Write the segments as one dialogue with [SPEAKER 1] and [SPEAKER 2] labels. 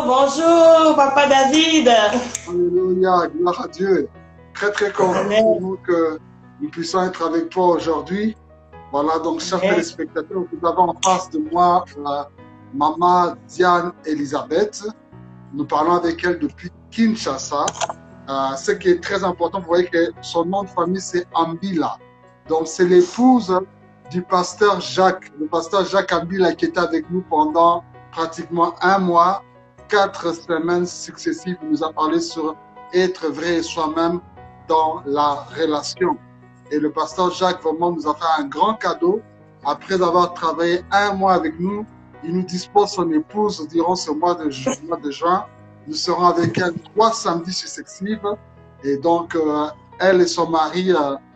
[SPEAKER 1] Bonjour, Papa David.
[SPEAKER 2] Alléluia, gloire à Dieu. Très, très content que nous puissions être avec toi aujourd'hui. Voilà, donc, chers téléspectateurs, nous avons en face de moi Maman Diane Elisabeth. Nous parlons avec elle depuis Kinshasa. Ce qui est très important, vous voyez que son nom de famille, c'est Ambila. Donc, c'est l'épouse du pasteur Jacques. Le pasteur Jacques Ambila qui était avec nous pendant pratiquement un mois. 4 semaines successives, il nous a parlé sur être vrai et soi-même dans la relation. Et le pasteur Jacques vraiment nous a fait un grand cadeau. Après avoir travaillé un mois avec nous, il nous dispose son épouse durant ce mois de juin. Nous serons avec elle 3 samedis successifs. Et donc, elle et son mari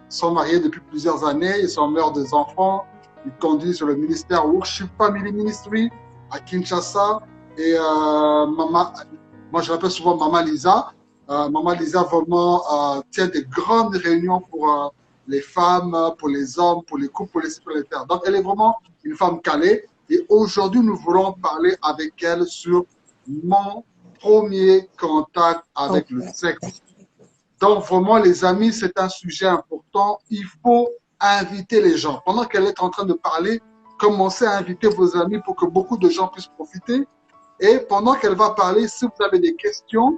[SPEAKER 2] sont mariés depuis plusieurs années. Ils sont mères des enfants. Ils conduisent le ministère Worship Family Ministry à Kinshasa. Et maman, moi je l'appelle souvent Maman Lisa. Maman Lisa vraiment tient des grandes réunions pour les femmes, pour les hommes, pour les couples, pour les célibataires. Donc elle est vraiment une femme calée. Et aujourd'hui nous voulons parler avec elle sur mon premier contact avec le sexe. Donc vraiment les amis, c'est un sujet important. Il faut inviter les gens. Pendant qu'elle est en train de parler, commencez à inviter vos amis pour que beaucoup de gens puissent profiter. Et pendant qu'elle va parler, si vous avez des questions,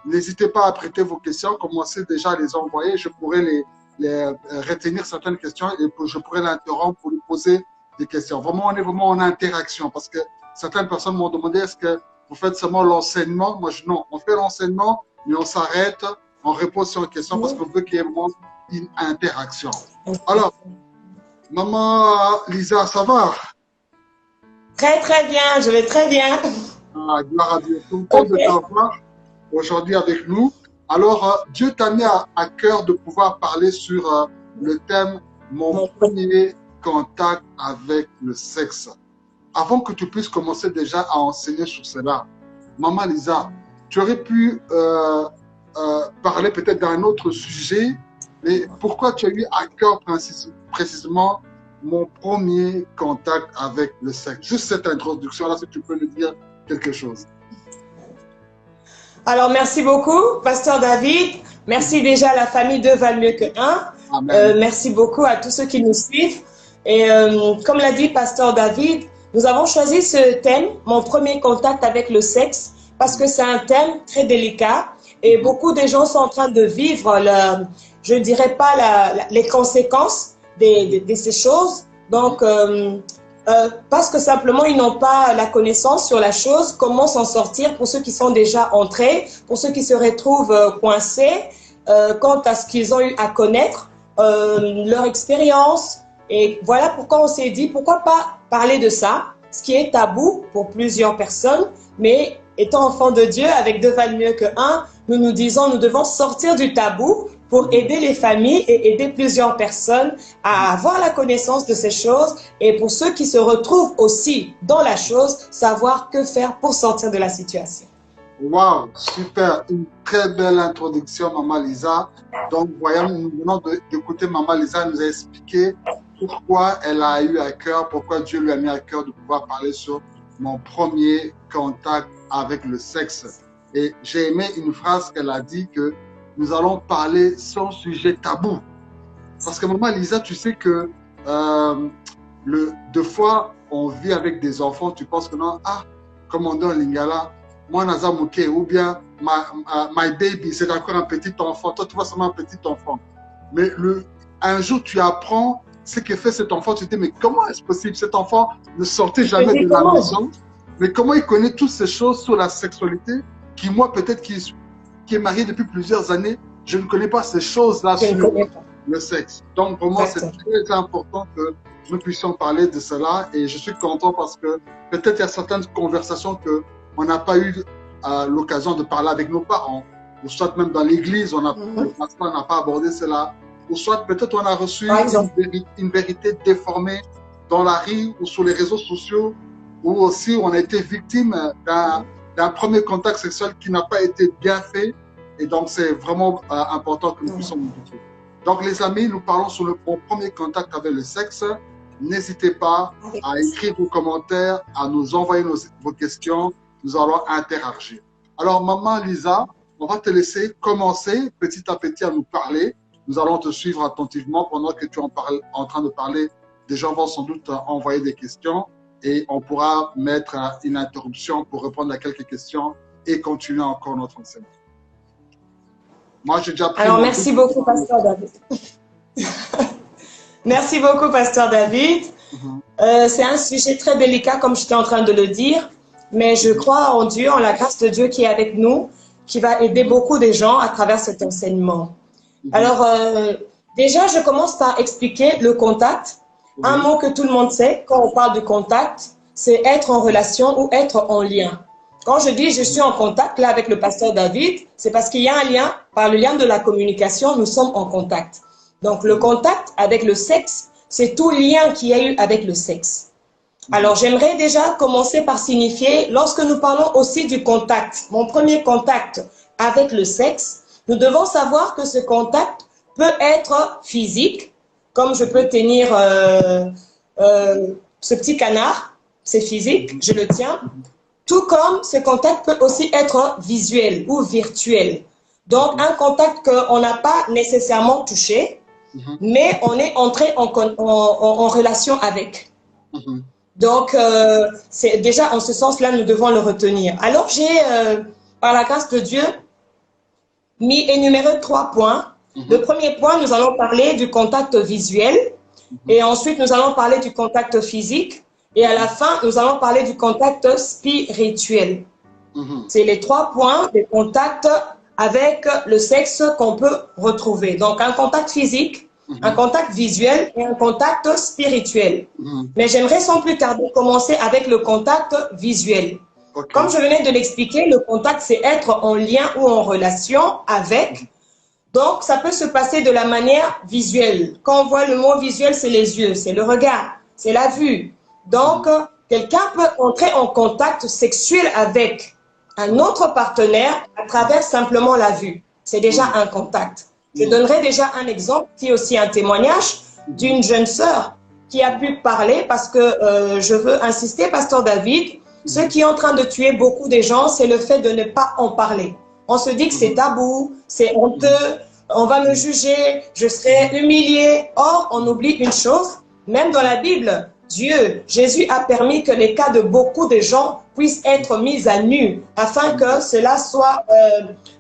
[SPEAKER 2] n'hésitez pas à prêter vos questions. Commencez déjà à les envoyer. Je pourrais les retenir certaines questions et je pourrais l'interrompre pour lui poser des questions. Vraiment, on est vraiment en interaction parce que certaines personnes m'ont demandé est-ce que vous faites seulement l'enseignement? Moi, non, on fait l'enseignement, mais on s'arrête, on répond sur une question parce qu'on veut qu'il y ait vraiment une interaction. Alors, Maman Lisa, ça va?
[SPEAKER 1] Très, très bien. Je vais très bien.
[SPEAKER 2] Gloire à Dieu. Content de t'avoir aujourd'hui avec nous. Alors, Dieu t'a mis à cœur de pouvoir parler sur le thème « Mon premier contact avec le sexe ». Avant que tu puisses commencer déjà à enseigner sur cela, Maman Lisa, tu aurais pu parler peut-être d'un autre sujet, mais pourquoi tu as eu à cœur précisément mon premier contact avec le sexe? Juste cette introduction-là, si tu peux nous dire quelque chose.
[SPEAKER 1] Alors, merci beaucoup, Pasteur David. Merci déjà à la famille Deux valent mieux que un. Merci beaucoup à tous ceux qui nous suivent. Et comme l'a dit Pasteur David, nous avons choisi ce thème, mon premier contact avec le sexe, parce que c'est un thème très délicat et beaucoup de gens sont en train de vivre, je ne dirais pas les conséquences de ces choses. Donc, parce que simplement, ils n'ont pas la connaissance sur la chose, comment s'en sortir pour ceux qui sont déjà entrés, pour ceux qui se retrouvent coincés quant à ce qu'ils ont eu à connaître, leur expérience. Et voilà pourquoi on s'est dit, pourquoi pas parler de ça, ce qui est tabou pour plusieurs personnes, mais étant enfant de Dieu, avec deux valent mieux que un, nous nous disons, nous devons sortir du tabou pour aider les familles et aider plusieurs personnes à avoir la connaissance de ces choses et pour ceux qui se retrouvent aussi dans la chose, savoir que faire pour sortir de la situation.
[SPEAKER 2] Wow, super, une très belle introduction, Maman Lisa. Donc, voyons, nous venons d'écouter Maman Lisa nous a expliqué pourquoi elle a eu à cœur, pourquoi Dieu lui a mis à cœur de pouvoir parler sur mon premier contact avec le sexe. Et j'ai aimé une phrase qu'elle a dit que nous allons parler sans sujet tabou. Parce que Maman Lisa, tu sais que deux fois, on vit avec des enfants, tu penses que non, comme on dit en lingala, moi, Naza Mouké, ou bien my baby, c'est encore un petit enfant. Toi, tu vois seulement un petit enfant. Mais un jour, tu apprends ce que fait cet enfant. Tu te dis, mais comment est-ce possible? Cet enfant ne sortait jamais de la maison. Mais comment il connaît toutes ces choses sur la sexualité qui, moi, peut-être qui est marié depuis plusieurs années, je ne connais pas ces choses-là sur le sexe. Donc, pour moi, c'est très important que nous puissions parler de cela. Et je suis content parce que peut-être il y a certaines conversations qu'on n'a pas eu l'occasion de parler avec nos parents. Ou soit même dans l'église, le pasteur n'a pas abordé cela. Ou soit peut-être on a reçu une vérité déformée dans la rue ou sur les réseaux sociaux. Ou aussi on a été victime d'un un premier contact sexuel qui n'a pas été bien fait. Et donc, c'est vraiment important que nous puissions modifier. Donc, les amis, nous parlons sur le premier contact avec le sexe. N'hésitez pas à écrire vos commentaires, à nous envoyer vos questions. Nous allons interagir. Alors, maman Lisa, on va te laisser commencer petit à petit à nous parler. Nous allons te suivre attentivement pendant que tu es en train de parler. Des gens vont sans doute envoyer des questions et on pourra mettre une interruption pour répondre à quelques questions et continuer encore notre enseignement. Moi, j'ai déjà pris.
[SPEAKER 1] Alors, merci beaucoup, Pasteur David. Merci beaucoup, Pasteur David. C'est un sujet très délicat, comme j'étais en train de le dire, mais je crois en Dieu, en la grâce de Dieu qui est avec nous, qui va aider beaucoup de gens à travers cet enseignement. Alors, déjà, je commence par expliquer le contact. Un mot que tout le monde sait quand on parle de contact, c'est être en relation ou être en lien. Quand je dis je suis en contact là avec le pasteur David, c'est parce qu'il y a un lien, par le lien de la communication, nous sommes en contact. Donc le contact avec le sexe, c'est tout lien qu'il y a eu avec le sexe. Alors j'aimerais déjà commencer par signifier, lorsque nous parlons aussi du contact, mon premier contact avec le sexe, nous devons savoir que ce contact peut être physique, comme je peux tenir ce petit canard, c'est physique, je le tiens. Tout comme ce contact peut aussi être visuel ou virtuel. Donc, un contact qu'on n'a pas nécessairement touché, mais on est entré en relation avec. Donc, c'est déjà en ce sens-là, nous devons le retenir. Alors, j'ai, par la grâce de Dieu, énuméré 3 points. Le premier point, nous allons parler du contact visuel. Et ensuite, nous allons parler du contact physique. Et à la fin, nous allons parler du contact spirituel. C'est les 3 points des contacts avec le sexe qu'on peut retrouver. Donc, un contact physique, un contact visuel et un contact spirituel. Mais j'aimerais sans plus tarder commencer avec le contact visuel. Comme je venais de l'expliquer, le contact, c'est être en lien ou en relation avec. Donc, ça peut se passer de la manière visuelle. Quand on voit le mot visuel, c'est les yeux, c'est le regard, c'est la vue. Donc, quelqu'un peut entrer en contact sexuel avec un autre partenaire à travers simplement la vue. C'est déjà un contact. Je donnerai déjà un exemple qui est aussi un témoignage d'une jeune sœur qui a pu parler parce que je veux insister, Pasteur David, ce qui est en train de tuer beaucoup de gens, c'est le fait de ne pas en parler. On se dit que c'est tabou, c'est honteux, on va me juger, je serai humilié. Or, on oublie une chose, même dans la Bible, Jésus a permis que les cas de beaucoup de gens puissent être mis à nu afin que cela soit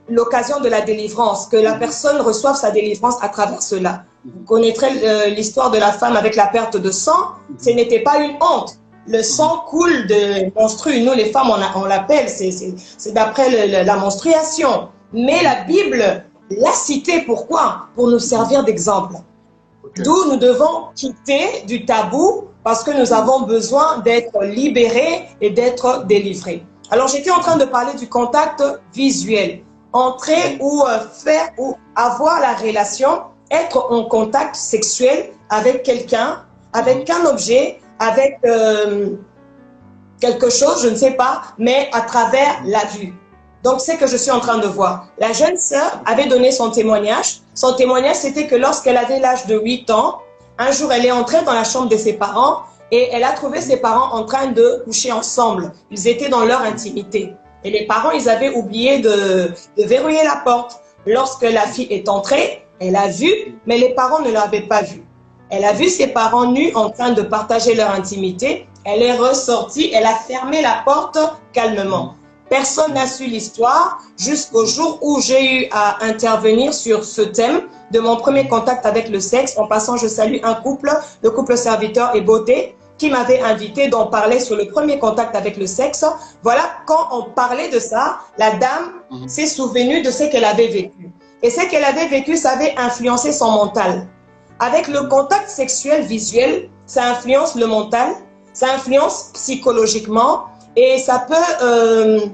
[SPEAKER 1] l'occasion de la délivrance, que la personne reçoive sa délivrance à travers cela. Vous connaîtrez l'histoire de la femme avec la perte de sang, ce n'était pas une honte. Le sang coule de menstrue. Nous, les femmes, on l'appelle, c'est d'après la menstruation. Mais la Bible l'a cité, pourquoi? Pour nous servir d'exemple. D'où nous devons quitter du tabou parce que nous avons besoin d'être libérés et d'être délivrés. Alors, j'étais en train de parler du contact visuel. Entrer ou faire ou avoir la relation, être en contact sexuel avec quelqu'un, avec un objet, avec quelque chose, je ne sais pas, mais à travers la vue. Donc, c'est que je suis en train de voir. La jeune sœur avait donné son témoignage. Son témoignage, c'était que lorsqu'elle avait l'âge de 8 ans, un jour, elle est entrée dans la chambre de ses parents et elle a trouvé ses parents en train de coucher ensemble. Ils étaient dans leur intimité. Et les parents, ils avaient oublié de verrouiller la porte. Lorsque la fille est entrée, elle a vu, mais les parents ne l'avaient pas vue. Elle a vu ses parents nus en train de partager leur intimité. Elle est ressortie, elle a fermé la porte calmement. Personne n'a su l'histoire jusqu'au jour où j'ai eu à intervenir sur ce thème de mon premier contact avec le sexe. En passant, je salue un couple, le couple Serviteur et Beauté, qui m'avait invité d'en parler sur le premier contact avec le sexe. Voilà, quand on parlait de ça, la dame s'est souvenue de ce qu'elle avait vécu. Et ce qu'elle avait vécu, ça avait influencé son mental. Avec le contact sexuel visuel, ça influence le mental, ça influence psychologiquement et ça peut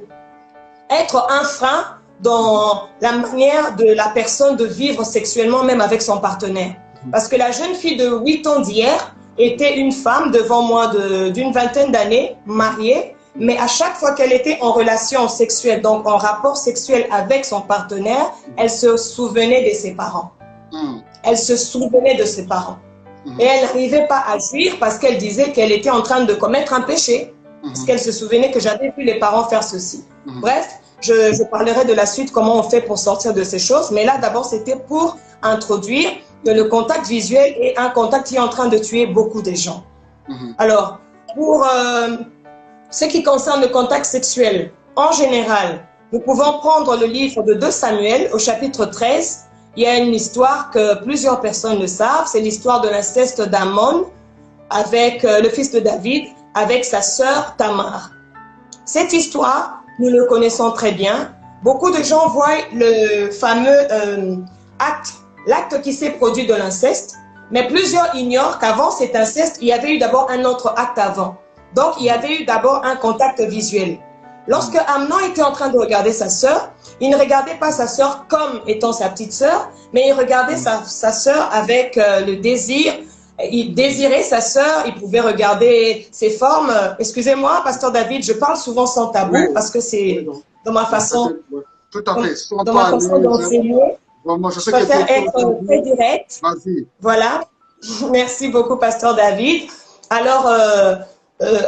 [SPEAKER 1] être un frein dans la manière de la personne de vivre sexuellement, même avec son partenaire. Parce que la jeune fille de 8 ans d'hier était une femme devant moi d'une vingtaine d'années, mariée, Mais à chaque fois qu'elle était en relation sexuelle, donc en rapport sexuel avec son partenaire, elle se souvenait de ses parents. Elle se souvenait de ses parents. Et elle n'arrivait pas à jouir parce qu'elle disait qu'elle était en train de commettre un péché. Parce qu'elle se souvenait que j'avais vu les parents faire ceci. Bref, je parlerai de la suite, comment on fait pour sortir de ces choses. Mais là, d'abord, c'était pour introduire que le contact visuel est un contact qui est en train de tuer beaucoup de gens. Alors, pour ce qui concerne le contact sexuel, en général, nous pouvons prendre le livre de 2 Samuel au chapitre 13. Il y a une histoire que plusieurs personnes le savent. C'est l'histoire de l'inceste d'Amnon avec le fils de David, avec sa sœur Tamar. Cette histoire, nous le connaissons très bien. Beaucoup de gens voient le fameux l'acte qui s'est produit de l'inceste, mais plusieurs ignorent qu'avant cet inceste, il y avait eu d'abord un autre acte avant. Donc, il y avait eu d'abord un contact visuel. Lorsque Amnon était en train de regarder sa sœur, il ne regardait pas sa sœur comme étant sa petite sœur, mais il regardait sa sœur avec le désir. Il désirait sa sœur, il pouvait regarder ses formes. Excusez-moi, pasteur David, je parle souvent sans tabou parce que c'est dans ma façon,
[SPEAKER 2] tout à fait.
[SPEAKER 1] Dans ma façon d'enseigner.
[SPEAKER 2] Moi,
[SPEAKER 1] je préfère être très direct. Voilà. Merci beaucoup, pasteur David. Alors,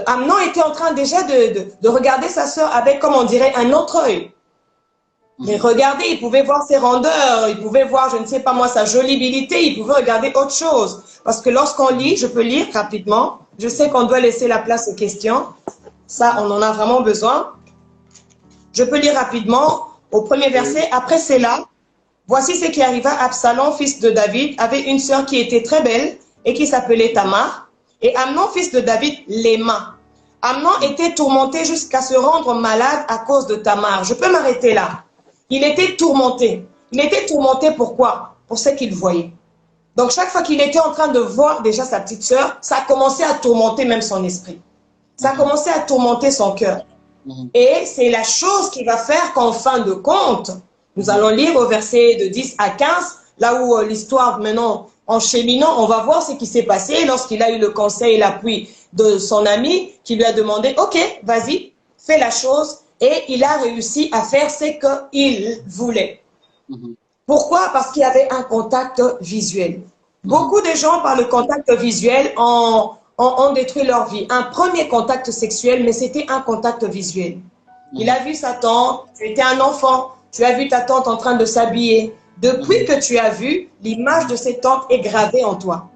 [SPEAKER 1] Amnon était en train déjà de regarder sa sœur avec, comme on dirait, un autre œil. Mais regardez, il pouvait voir ses rondeurs, il pouvait voir, je ne sais pas moi, sa jolibilité, il pouvait regarder autre chose. Parce que lorsqu'on lit, je peux lire rapidement. Je sais qu'on doit laisser la place aux questions. Ça, on en a vraiment besoin. Je peux lire rapidement au premier verset. Après cela, voici ce qui arriva. Absalom, fils de David, avait une sœur qui était très belle et qui s'appelait Tamar. Et Amnon, fils de David, l'aima. Amnon était tourmenté jusqu'à se rendre malade à cause de Tamar. Je peux m'arrêter là. Il était tourmenté. Il était tourmenté pourquoi? Pour ce qu'il voyait. Donc, chaque fois qu'il était en train de voir déjà sa petite sœur, ça a commencé à tourmenter même son esprit. Ça a commencé à tourmenter son cœur. Et c'est la chose qui va faire qu'en fin de compte, nous allons lire au verset de 10 à 15, là où l'histoire maintenant, en cheminant, on va voir ce qui s'est passé lorsqu'il a eu le conseil et l'appui de son ami qui lui a demandé, OK, vas-y, fais la chose. Et il a réussi à faire ce qu'il voulait. Pourquoi? Parce qu'il y avait un contact visuel. Beaucoup de gens, par le contact visuel, ont détruit leur vie. Un premier contact sexuel, mais c'était un contact visuel. Il a vu sa tante, tu étais un enfant, tu as vu ta tante en train de s'habiller. Depuis que tu as vu, l'image de cette tante est gravée en toi.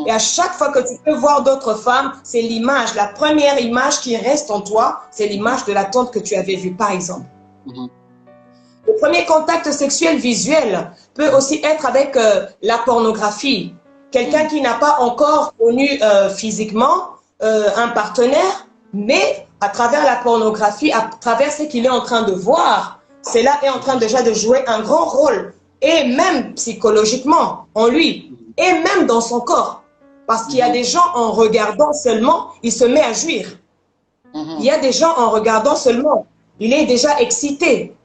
[SPEAKER 1] Et à chaque fois que tu peux voir d'autres femmes, c'est l'image, la première image qui reste en toi, c'est l'image de la tante que tu avais vue, par exemple. Le premier contact sexuel visuel peut aussi être avec la pornographie. Quelqu'un qui n'a pas encore connu physiquement un partenaire, mais à travers la pornographie, à travers ce qu'il est en train de voir, cela est en train déjà de jouer un grand rôle, et même psychologiquement en lui. Et même dans son corps. Parce qu'il y a des gens, en regardant seulement, il se met à jouir. Il y a des gens, en regardant seulement, il est déjà excité.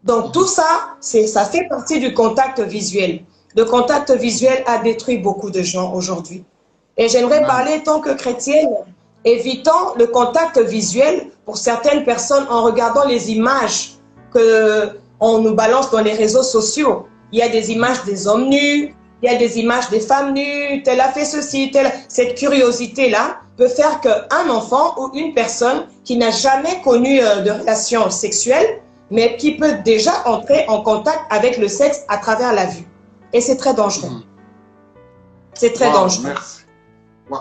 [SPEAKER 1] Donc tout ça, ça fait partie du contact visuel. Le contact visuel a détruit beaucoup de gens aujourd'hui. Et j'aimerais parler, tant que chrétienne, évitons le contact visuel pour certaines personnes en regardant les images qu'on nous balance dans les réseaux sociaux. Il y a des images des hommes nus, il y a des images des femmes nues, tel a fait ceci, tel... Cette curiosité-là peut faire qu'un enfant ou une personne qui n'a jamais connu de relation sexuelle, mais qui peut déjà entrer en contact avec le sexe à travers la vue. Et c'est très dangereux. C'est très dangereux.
[SPEAKER 2] Merci. Wow.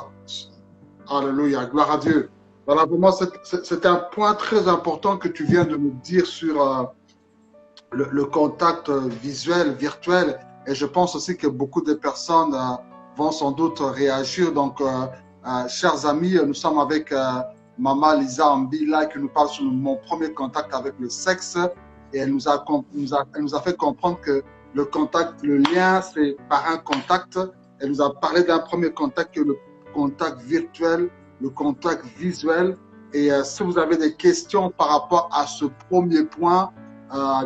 [SPEAKER 2] Alléluia, gloire à Dieu. Voilà, pour moi, c'est un point très important que tu viens de me dire sur le contact visuel, virtuel. Et je pense aussi que beaucoup de personnes vont sans doute réagir. Donc, chers amis, nous sommes avec Maman Lisa Ambila qui nous parle sur mon premier contact avec le sexe. Et elle nous a fait comprendre que le contact, le lien, c'est par un contact. Elle nous a parlé d'un premier contact, que le contact virtuel, le contact visuel. Et si vous avez des questions par rapport à ce premier point,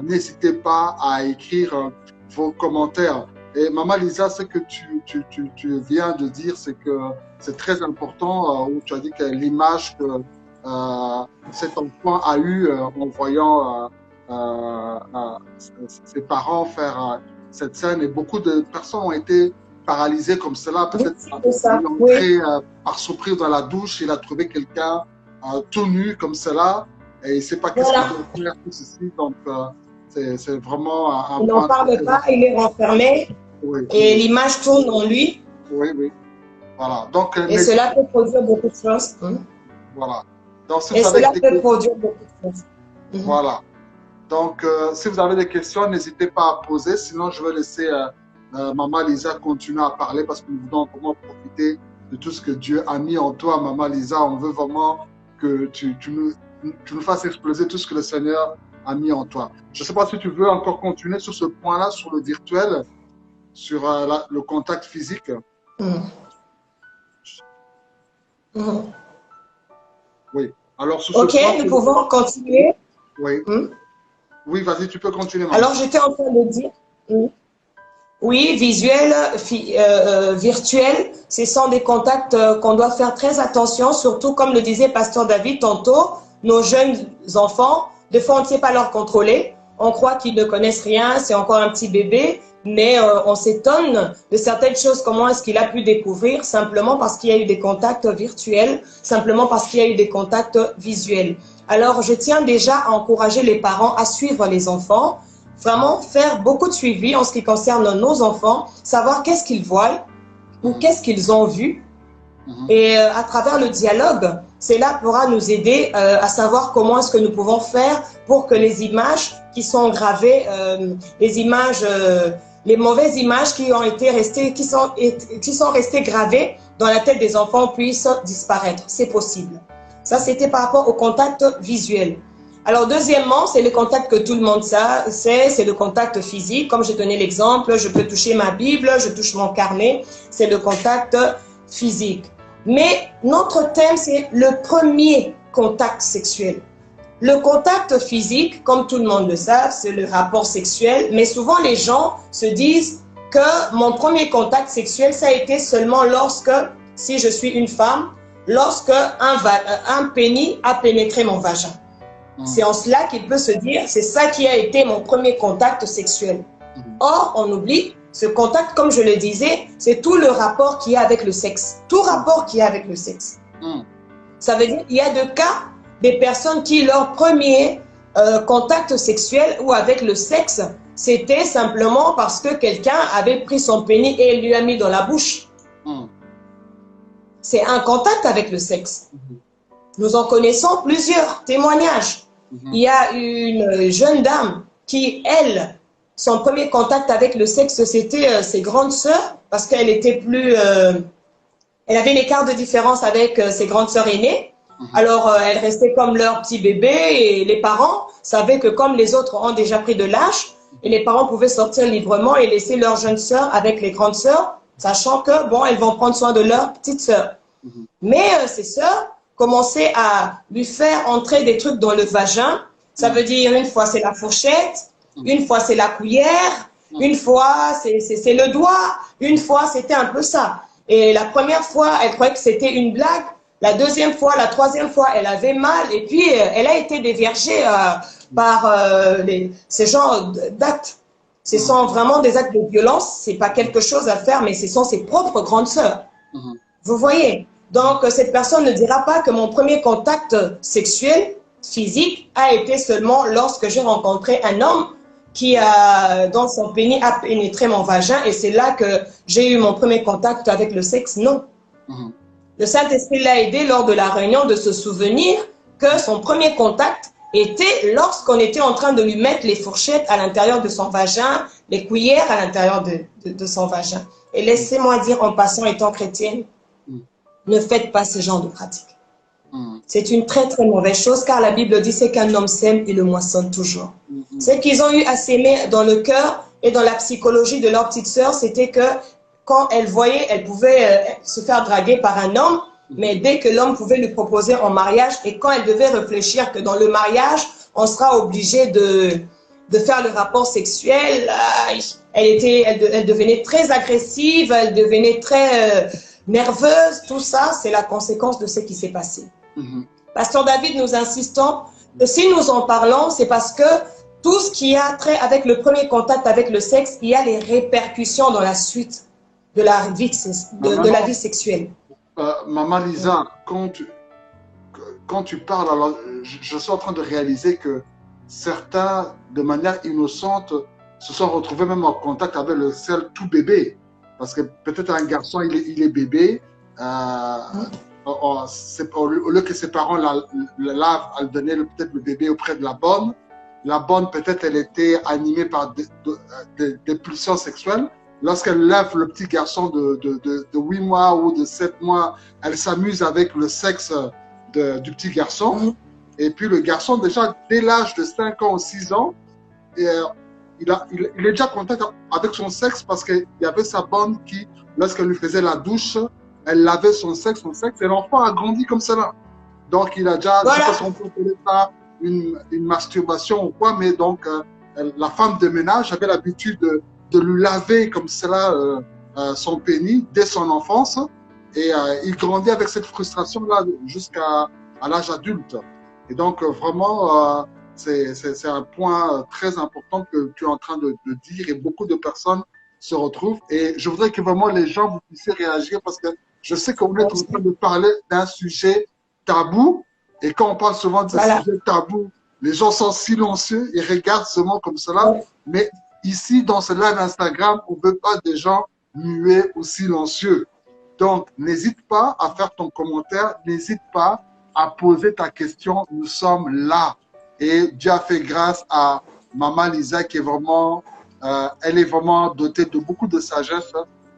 [SPEAKER 2] n'hésitez pas à écrire vos commentaires. Et Maman Lisa, ce que tu viens de dire, c'est que c'est très important, où tu as dit que l'image que cet enfant a eu en voyant ses parents faire cette scène, et beaucoup de personnes ont été paralysées comme cela. Peut-être par surprise dans la douche, il a trouvé quelqu'un tout nu comme cela et il ne sait pas qu'est-ce qu'il doit faire, tout ceci. Donc c'est vraiment un
[SPEAKER 1] il n'en parle pas, il est renfermé et l'image tourne en lui.
[SPEAKER 2] Oui, oui. Voilà. Donc,
[SPEAKER 1] et cela peut produire beaucoup de choses.
[SPEAKER 2] Voilà. Donc, si
[SPEAKER 1] et cela peut produire beaucoup de choses.
[SPEAKER 2] Voilà. Donc, si vous avez des questions, n'hésitez pas à poser. Sinon, je vais laisser Maman Lisa continuer à parler parce que nous voulons vraiment profiter de tout ce que Dieu a mis en toi, Maman Lisa. On veut vraiment que tu nous fasses exploser tout ce que le Seigneur a mis en toi. Je ne sais pas si tu veux encore continuer sur ce point-là, sur le virtuel, sur le contact physique. Oui. Alors, sur
[SPEAKER 1] ce point, nous pouvons continuer.
[SPEAKER 2] Oui. Oui, vas-y, tu peux continuer.
[SPEAKER 1] Maman. Alors, j'étais en train de dire, oui, visuel, virtuel, ce sont des contacts qu'on doit faire très attention, surtout comme le disait Pasteur David tantôt, nos jeunes enfants, des fois on ne sait pas leur contrôler, on croit qu'ils ne connaissent rien, c'est encore un petit bébé, mais on s'étonne de certaines choses, comment est-ce qu'il a pu découvrir simplement parce qu'il y a eu des contacts virtuels, simplement parce qu'il y a eu des contacts visuels. Alors, je tiens déjà à encourager les parents à suivre les enfants, vraiment faire beaucoup de suivi en ce qui concerne nos enfants, savoir qu'est-ce qu'ils voient ou qu'est-ce qu'ils ont vu. Et à travers le dialogue, cela pourra nous aider à savoir comment est-ce que nous pouvons faire pour que les images qui sont gravées, les mauvaises images qui ont été restées, qui sont restées gravées dans la tête des enfants puissent disparaître. C'est possible. Ça, c'était par rapport au contact visuel. Alors, deuxièmement, c'est le contact que tout le monde sait, c'est le contact physique. Comme j'ai donné l'exemple, je peux toucher ma Bible, je touche mon carnet, c'est le contact physique. Mais notre thème, c'est le premier contact sexuel. Le contact physique, comme tout le monde le sait, c'est le rapport sexuel, mais souvent les gens se disent que mon premier contact sexuel, ça a été seulement lorsque, si je suis une femme, lorsque un pénis a pénétré mon vagin. C'est en cela qu'il peut se dire, c'est ça qui a été mon premier contact sexuel. Or, on oublie, ce contact, comme je le disais, c'est tout le rapport qu'il y a avec le sexe. Tout rapport qu'il y a avec le sexe. Ça veut dire qu'il y a des cas, des personnes qui, leur premier contact sexuel ou avec le sexe, c'était simplement parce que quelqu'un avait pris son pénis et lui a mis dans la bouche. C'est un contact avec le sexe. Nous en connaissons plusieurs témoignages. Il y a une jeune dame qui, elle, son premier contact avec le sexe, c'était ses grandes sœurs, parce qu'elle était plus... elle avait un écart de différence avec ses grandes sœurs aînées. Alors, elle restait comme leur petit bébé et les parents savaient que comme les autres ont déjà pris de l'âge, et les parents pouvaient sortir librement et laisser leurs jeunes sœurs avec les grandes sœurs, sachant que, bon, elles vont prendre soin de leurs petites sœurs. Mais ces sœurs commençaient à lui faire entrer des trucs dans le vagin. Ça veut dire, une fois, c'est la fourchette, une fois, c'est la cuillère, une fois, c'est le doigt, une fois, c'était un peu ça. Et la première fois, elle croyait que c'était une blague. La deuxième fois, la troisième fois, elle avait mal. Et puis, elle a été déviergée par ces genres d'actes. Ce sont vraiment des actes de violence. Ce n'est pas quelque chose à faire, mais ce sont ses propres grandes sœurs. Vous voyez? Donc, cette personne ne dira pas que mon premier contact sexuel, physique, a été seulement lorsque j'ai rencontré un homme qui dans son pénis a pénétré mon vagin et c'est là que j'ai eu mon premier contact avec le sexe. Non. Le Saint-Esprit l'a aidé lors de la réunion de se souvenir que son premier contact était lorsqu'on était en train de lui mettre les fourchettes à l'intérieur de son vagin, les cuillères à l'intérieur de son vagin. Et laissez-moi dire en passant, étant chrétienne, ne faites pas ce genre de pratique. C'est une très très mauvaise chose car la Bible dit c'est qu'un homme sème, il le moissonne toujours. Ce qu'ils ont eu à s'aimer dans le cœur et dans la psychologie de leur petite sœur, c'était que quand elle voyait, elle pouvait se faire draguer par un homme, mais dès que l'homme pouvait lui proposer en mariage et quand elle devait réfléchir que dans le mariage, on sera obligé de faire le rapport sexuel, elle devenait très agressive, elle devenait très nerveuse, tout ça, c'est la conséquence de ce qui s'est passé. Pasteur David, nous insistons que si nous en parlons, c'est parce que tout ce qui a trait avec le premier contact avec le sexe, il y a les répercussions dans la suite de la vie, de la vie sexuelle.
[SPEAKER 2] Maman Lisa, quand tu parles, alors, je suis en train de réaliser que certains, de manière innocente, se sont retrouvés même en contact avec le seul tout bébé. Parce que peut-être un garçon, il est bébé, au lieu que ses parents le lavent, elle donnait peut-être le bébé auprès de la bonne. La bonne, peut-être, elle était animée par des pulsions sexuelles. Lorsqu'elle lève le petit garçon de 8 mois ou de 7 mois, elle s'amuse avec le sexe du petit garçon. Et puis le garçon, déjà, dès l'âge de 5 ans ou 6 ans, il est déjà en contact avec son sexe parce qu'il y avait sa bonne qui, lorsqu'elle lui faisait la douche, elle lavait son sexe, et l'enfant a grandi comme cela. Donc, il a déjà, je ne sais pas si on peut appeler ça une masturbation ou quoi, mais donc, la femme de ménage avait l'habitude de lui laver comme cela son pénis dès son enfance, et il grandit avec cette frustration-là jusqu'à l'âge adulte. Et donc, vraiment, c'est un point très important que tu es en train de dire, et beaucoup de personnes se retrouvent. Et je voudrais que vraiment les gens, vous puissiez réagir, parce que je sais que vous êtes en train de parler d'un sujet tabou. Et quand on parle souvent de ce sujet tabou, les gens sont silencieux et regardent seulement comme cela. Mais ici, dans ce live Instagram, on ne veut pas des gens muets ou silencieux. Donc, n'hésite pas à faire ton commentaire, n'hésite pas à poser ta question. Nous sommes là. Et Dieu a fait grâce à Maman Lisa qui est vraiment, elle est vraiment dotée de beaucoup de sagesse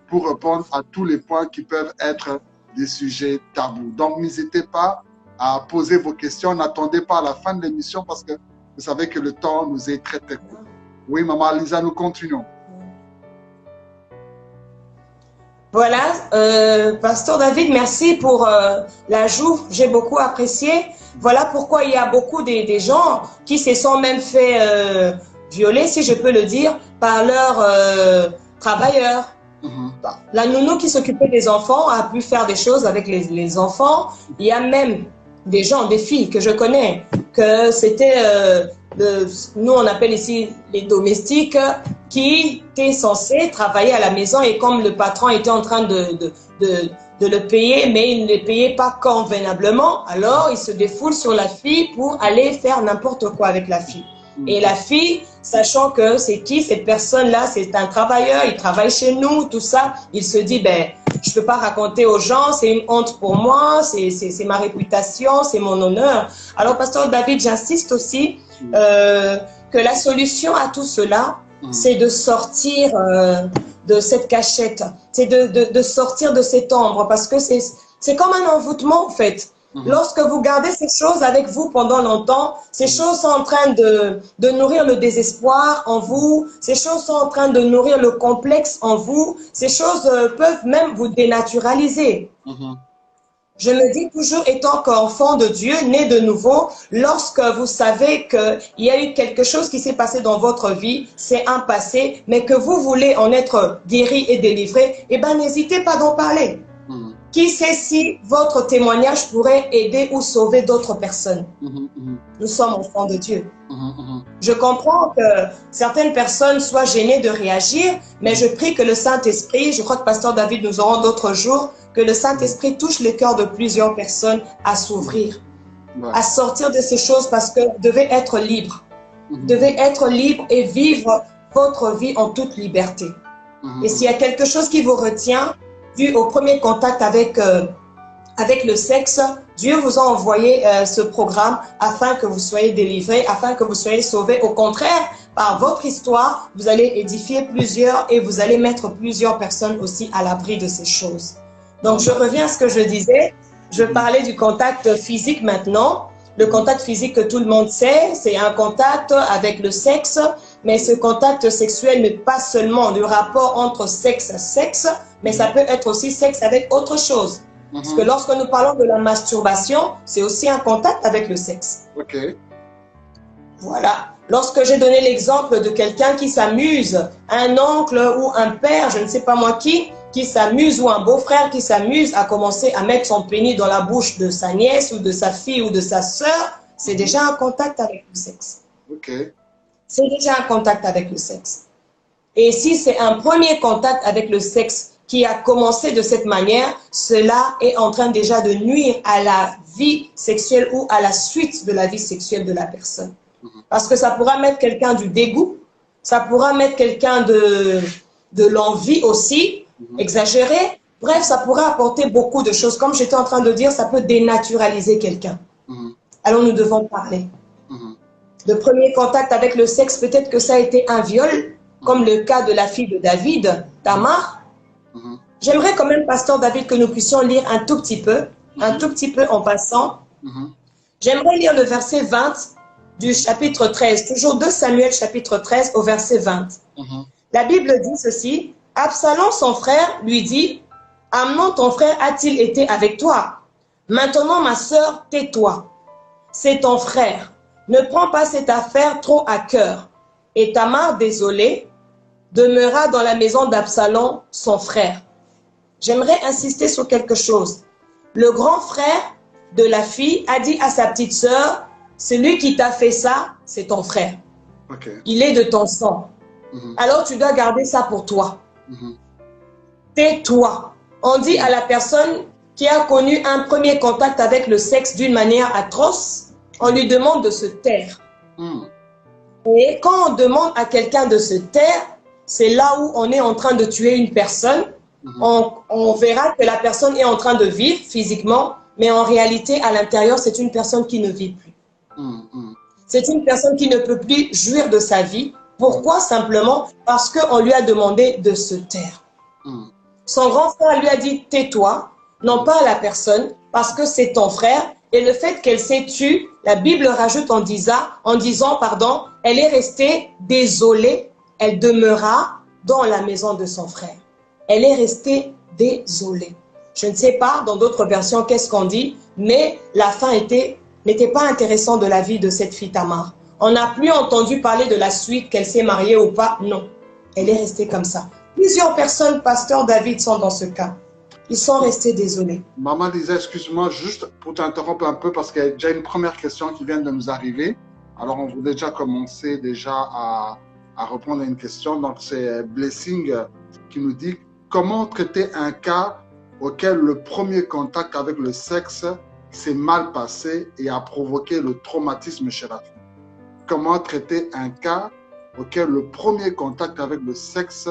[SPEAKER 2] pour répondre à tous les points qui peuvent être des sujets tabous. Donc, n'hésitez pas à poser vos questions. N'attendez pas à la fin de l'émission parce que vous savez que le temps nous est très, très court. Oui, Maman Lisa, nous continuons.
[SPEAKER 1] Voilà, Pasteur David, merci pour l'ajout. J'ai beaucoup apprécié. Voilà pourquoi il y a beaucoup des gens qui se sont même fait violer, si je peux le dire, par leurs travailleurs. La nounou qui s'occupait des enfants a pu faire des choses avec les enfants. Il y a même des gens, des filles que je connais, que c'était, nous on appelle ici les domestiques, qui étaient censés travailler à la maison, et comme le patron était en train de le payer, mais il ne le payait pas convenablement, alors il se défoule sur la fille pour aller faire n'importe quoi avec la fille. Et la fille, sachant que c'est qui cette personne-là, c'est un travailleur, il travaille chez nous, tout ça, il se dit, ben, je ne peux pas raconter aux gens, c'est une honte pour moi, c'est ma réputation, c'est mon honneur. Alors, Pasteur David, j'insiste aussi que la solution à tout cela, c'est de sortir de cette cachette, c'est de sortir de cette ombre, parce que c'est comme un envoûtement, en fait. Lorsque vous gardez ces choses avec vous pendant longtemps, ces choses sont en train de nourrir le désespoir en vous, ces choses sont en train de nourrir le complexe en vous, ces choses peuvent même vous dénaturaliser. Je me dis toujours, étant qu'enfant de Dieu, né de nouveau, lorsque vous savez qu'il y a eu quelque chose qui s'est passé dans votre vie, c'est un passé, mais que vous voulez en être guéri et délivré, eh bien, n'hésitez pas d'en parler. Qui sait si votre témoignage pourrait aider ou sauver d'autres personnes. Nous sommes enfants de Dieu. Je comprends que certaines personnes soient gênées de réagir, mais je prie que le Saint-Esprit, je crois que Pasteur David nous aura d'autres jours, que le Saint-Esprit touche le cœur de plusieurs personnes à s'ouvrir, à sortir de ces choses, parce que vous devez être libre. Vous devez être libre et vivre votre vie en toute liberté. Et s'il y a quelque chose qui vous retient, dû au premier contact avec le sexe, Dieu vous a envoyé ce programme afin que vous soyez délivrés, afin que vous soyez sauvés. Au contraire, par votre histoire, vous allez édifier plusieurs et vous allez mettre plusieurs personnes aussi à l'abri de ces choses. Donc, je reviens à ce que je disais. Je parlais du contact physique maintenant. Le contact physique que tout le monde sait, c'est un contact avec le sexe. Mais ce contact sexuel n'est pas seulement du rapport entre sexe à sexe, mais ça peut être aussi sexe avec autre chose. Parce que lorsque nous parlons de la masturbation, c'est aussi un contact avec le sexe. Voilà. Lorsque j'ai donné l'exemple de quelqu'un qui s'amuse, un oncle ou un père, je ne sais pas moi qui s'amuse, ou un beau-frère qui s'amuse à commencer à mettre son pénis dans la bouche de sa nièce ou de sa fille ou de sa sœur, c'est déjà un contact avec le sexe.
[SPEAKER 2] Okay.
[SPEAKER 1] C'est déjà un contact avec le sexe. Et si c'est un premier contact avec le sexe qui a commencé de cette manière, cela est en train déjà de nuire à la vie sexuelle ou à la suite de la vie sexuelle de la personne. Parce que ça pourra mettre quelqu'un du dégoût, ça pourra mettre quelqu'un de l'envie aussi, exagérée. Bref, ça pourra apporter beaucoup de choses. Comme j'étais en train de dire, ça peut dénaturaliser quelqu'un. Alors nous devons parler. Le premier contact avec le sexe, peut-être que ça a été un viol, comme le cas de la fille de David, Tamar. J'aimerais quand même, pasteur David, que nous puissions lire un tout petit peu en passant. J'aimerais lire le verset 20 du chapitre 13, toujours 2 Samuel chapitre 13 au verset 20. La Bible dit ceci: Absalom, son frère, lui dit: Amnon, ton frère, a-t-il été avec toi? Maintenant, ma sœur, tais-toi. C'est ton frère. Ne prends pas cette affaire trop à cœur. Et Tamar, désolée, demeura dans la maison d'Absalom, son frère. J'aimerais insister sur quelque chose. Le grand frère de la fille a dit à sa petite sœur: celui qui t'a fait ça, c'est ton frère. Il est de ton sang. Alors tu dois garder ça pour toi. Tais-toi. On dit à la personne qui a connu un premier contact avec le sexe d'une manière atroce, on lui demande de se taire. Et quand on demande à quelqu'un de se taire, c'est là où on est en train de tuer une personne. On verra que la personne est en train de vivre physiquement, mais en réalité, à l'intérieur, c'est une personne qui ne vit plus. C'est une personne qui ne peut plus jouir de sa vie. Pourquoi? Simplement parce qu'on lui a demandé de se taire. Son grand frère lui a dit: tais-toi, non pas à la personne, parce que c'est ton frère. Et le fait qu'elle s'est tue, la Bible rajoute en disant, elle est restée désolée, elle demeura dans la maison de son frère. Elle est restée désolée. Je ne sais pas, dans d'autres versions, qu'est-ce qu'on dit, mais la fin n'était pas intéressante de la vie de cette fille Tamar. On n'a plus entendu parler de la suite, qu'elle s'est mariée ou pas. Non, elle est restée comme ça. Plusieurs personnes, pasteur David, sont dans ce cas. Ils sont restés désolés.
[SPEAKER 2] Maman disait, excuse-moi, juste pour t'interrompre un peu, parce qu'il y a déjà une première question qui vient de nous arriver. Alors, on voulait déjà commencer à répondre à une question. Donc, c'est Blessing qui nous dit: comment traiter un cas auquel le premier contact avec le sexe s'est mal passé et a provoqué le traumatisme chez la fille? Comment traiter un cas auquel le premier contact avec le sexe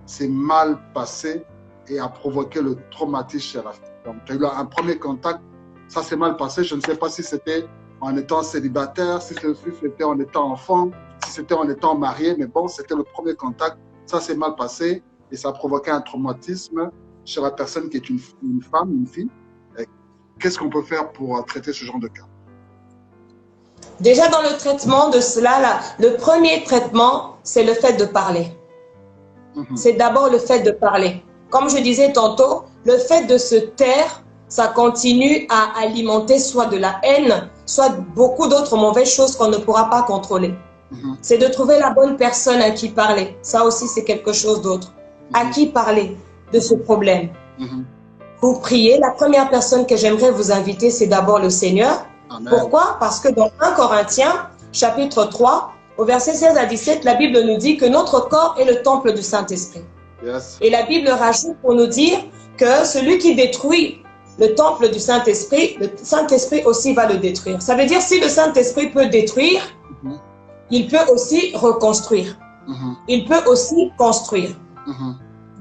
[SPEAKER 2] s'est mal passé et a provoqué le traumatisme chez la fille? Donc, tu as eu un premier contact, ça s'est mal passé. Je ne sais pas si c'était en étant célibataire, si c'était en étant enfant, si c'était en étant marié, mais bon, c'était le premier contact, ça s'est mal passé et ça a provoqué un traumatisme chez la personne qui est une femme, une fille. Qu'est-ce qu'on peut faire pour traiter ce genre de cas?
[SPEAKER 1] Déjà dans le traitement de cela, là, le premier traitement, c'est le fait de parler. C'est d'abord le fait de parler. Comme je disais tantôt, le fait de se taire, ça continue à alimenter soit de la haine, soit beaucoup d'autres mauvaises choses qu'on ne pourra pas contrôler. C'est de trouver la bonne personne à qui parler. Ça aussi, c'est quelque chose d'autre. À qui parler de ce problème? Pour prier, la première personne que j'aimerais vous inviter, c'est d'abord le Seigneur. Amen. Pourquoi? Parce que dans 1 Corinthiens, chapitre 3, au verset 16 à 17, la Bible nous dit que notre corps est le temple du Saint-Esprit. Et la Bible rajoute pour nous dire que celui qui détruit le temple du Saint-Esprit, le Saint-Esprit aussi va le détruire. Ça veut dire si le Saint-Esprit peut détruire, il peut aussi reconstruire. Il peut aussi construire.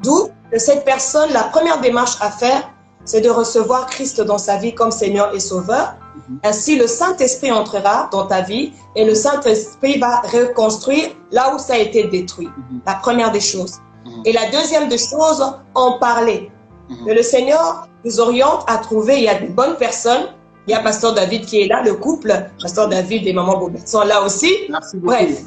[SPEAKER 1] D'où que cette personne, la première démarche à faire, c'est de recevoir Christ dans sa vie comme Seigneur et Sauveur. Ainsi, le Saint-Esprit entrera dans ta vie et le Saint-Esprit va reconstruire là où ça a été détruit. La première des choses. Et la deuxième des choses, en parler. Que le Seigneur nous oriente à trouver, il y a de bonnes personnes. Il y a Pasteur David qui est là, le couple. Pasteur David et Maman Bobette sont là aussi.
[SPEAKER 2] Merci beaucoup.
[SPEAKER 1] Bref.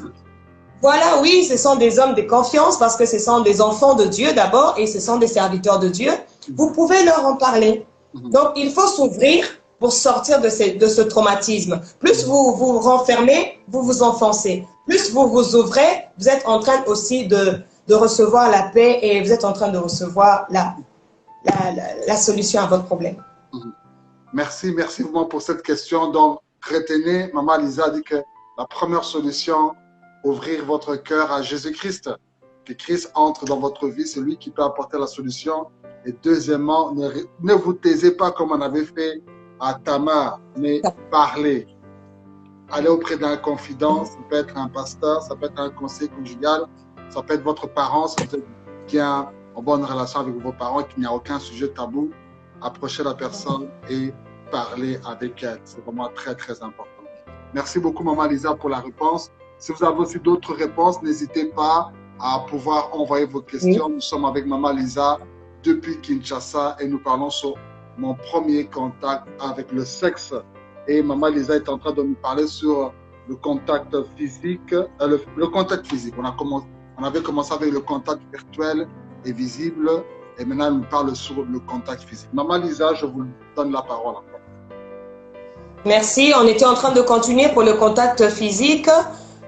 [SPEAKER 1] Voilà, oui, ce sont des hommes de confiance parce que ce sont des enfants de Dieu d'abord et ce sont des serviteurs de Dieu. Vous pouvez leur en parler. Donc, il faut s'ouvrir pour sortir de ce traumatisme. Plus vous vous renfermez, vous vous enfoncez. Plus vous vous ouvrez, vous êtes en train aussi de recevoir la paix et vous êtes en train de recevoir la solution à votre problème.
[SPEAKER 2] Merci vraiment pour cette question. Donc, retenez, Maman Lisa a dit que la première solution, ouvrir votre cœur à Jésus-Christ. Que Christ entre dans votre vie, c'est lui qui peut apporter la solution. Et deuxièmement, ne vous taisez pas comme on avait fait à Tamar, mais parlez. Allez auprès d'un confident, ça peut être un pasteur, ça peut être un conseiller conjugal, ça peut être votre parent, si vous êtes bien en bonne relation avec vos parents, qu'il n'y a aucun sujet tabou, approchez la personne et parlez avec elle. C'est vraiment très important. Merci beaucoup, Maman Lisa, pour la réponse. Si vous avez aussi d'autres réponses, n'hésitez pas à pouvoir envoyer vos questions. Oui. Nous sommes avec Maman Lisa depuis Kinshasa et nous parlons sur mon premier contact avec le sexe. Et Maman Lisa est en train de nous parler sur le contact physique. Le contact physique, on avait commencé avec le contact virtuel et visible. Et maintenant, elle nous parle sur le contact physique. Maman Lisa, je vous donne la parole.
[SPEAKER 1] Merci. On était en train de continuer pour le contact physique.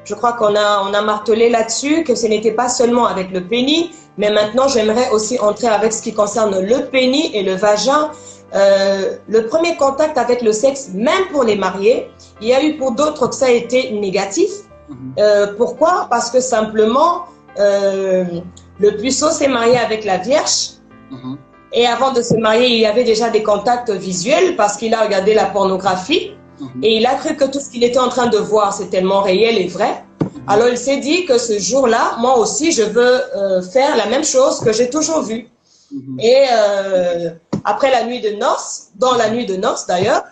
[SPEAKER 1] Je crois qu'on a martelé là-dessus que ce n'était pas seulement avec le pénis, mais maintenant, j'aimerais aussi entrer avec ce qui concerne le pénis et le vagin. Le premier contact avec le sexe, même pour les mariés, il y a eu pour d'autres que ça a été négatif. Pourquoi? Parce que simplement, le puceau s'est marié avec la Vierge. Et avant de se marier, il y avait déjà des contacts visuels parce qu'il a regardé la pornographie. Et il a cru que tout ce qu'il était en train de voir, c'est tellement réel et vrai. Alors, il s'est dit que ce jour-là, moi aussi, je veux faire la même chose que j'ai toujours vue. Et après la nuit de noces, dans la nuit de noces d'ailleurs,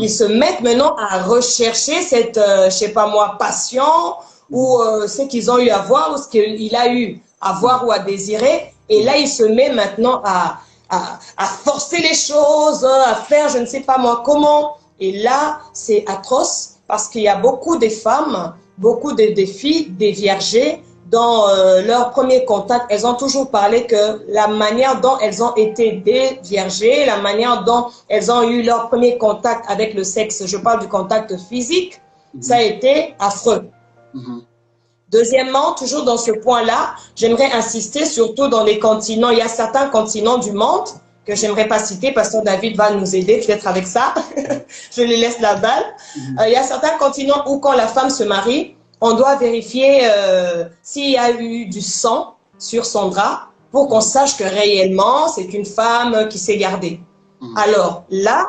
[SPEAKER 1] ils se mettent maintenant à rechercher cette, je sais pas moi, passion ou ce qu'ils ont eu à voir ou ce qu'il a eu à voir ou à désirer. Et là, il se met maintenant à forcer les choses, à faire je ne sais pas moi comment. Et là, c'est atroce parce qu'il y a beaucoup de femmes, beaucoup de filles, des viergées, dans leur premier contact, elles ont toujours parlé que la manière dont elles ont été déviergées, la manière dont elles ont eu leur premier contact avec le sexe, je parle du contact physique, ça a été affreux. Deuxièmement, toujours dans ce point-là, j'aimerais insister surtout dans les continents. Il y a certains continents du monde que j'aimerais pas citer, Pasteur David va nous aider peut-être avec ça. Je lui laisse la balle. Il y a certains continents où quand la femme se marie, on doit vérifier s'il y a eu du sang sur son drap pour qu'on sache que réellement c'est une femme qui s'est gardée. Alors là,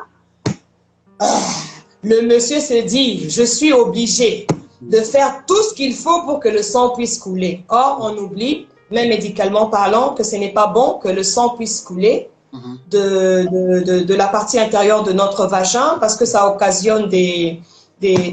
[SPEAKER 1] le monsieur se dit, je suis obligé de faire tout ce qu'il faut pour que le sang puisse couler. Or, on oublie, même médicalement parlant, que ce n'est pas bon que le sang puisse couler de la partie intérieure de notre vagin parce que ça occasionne des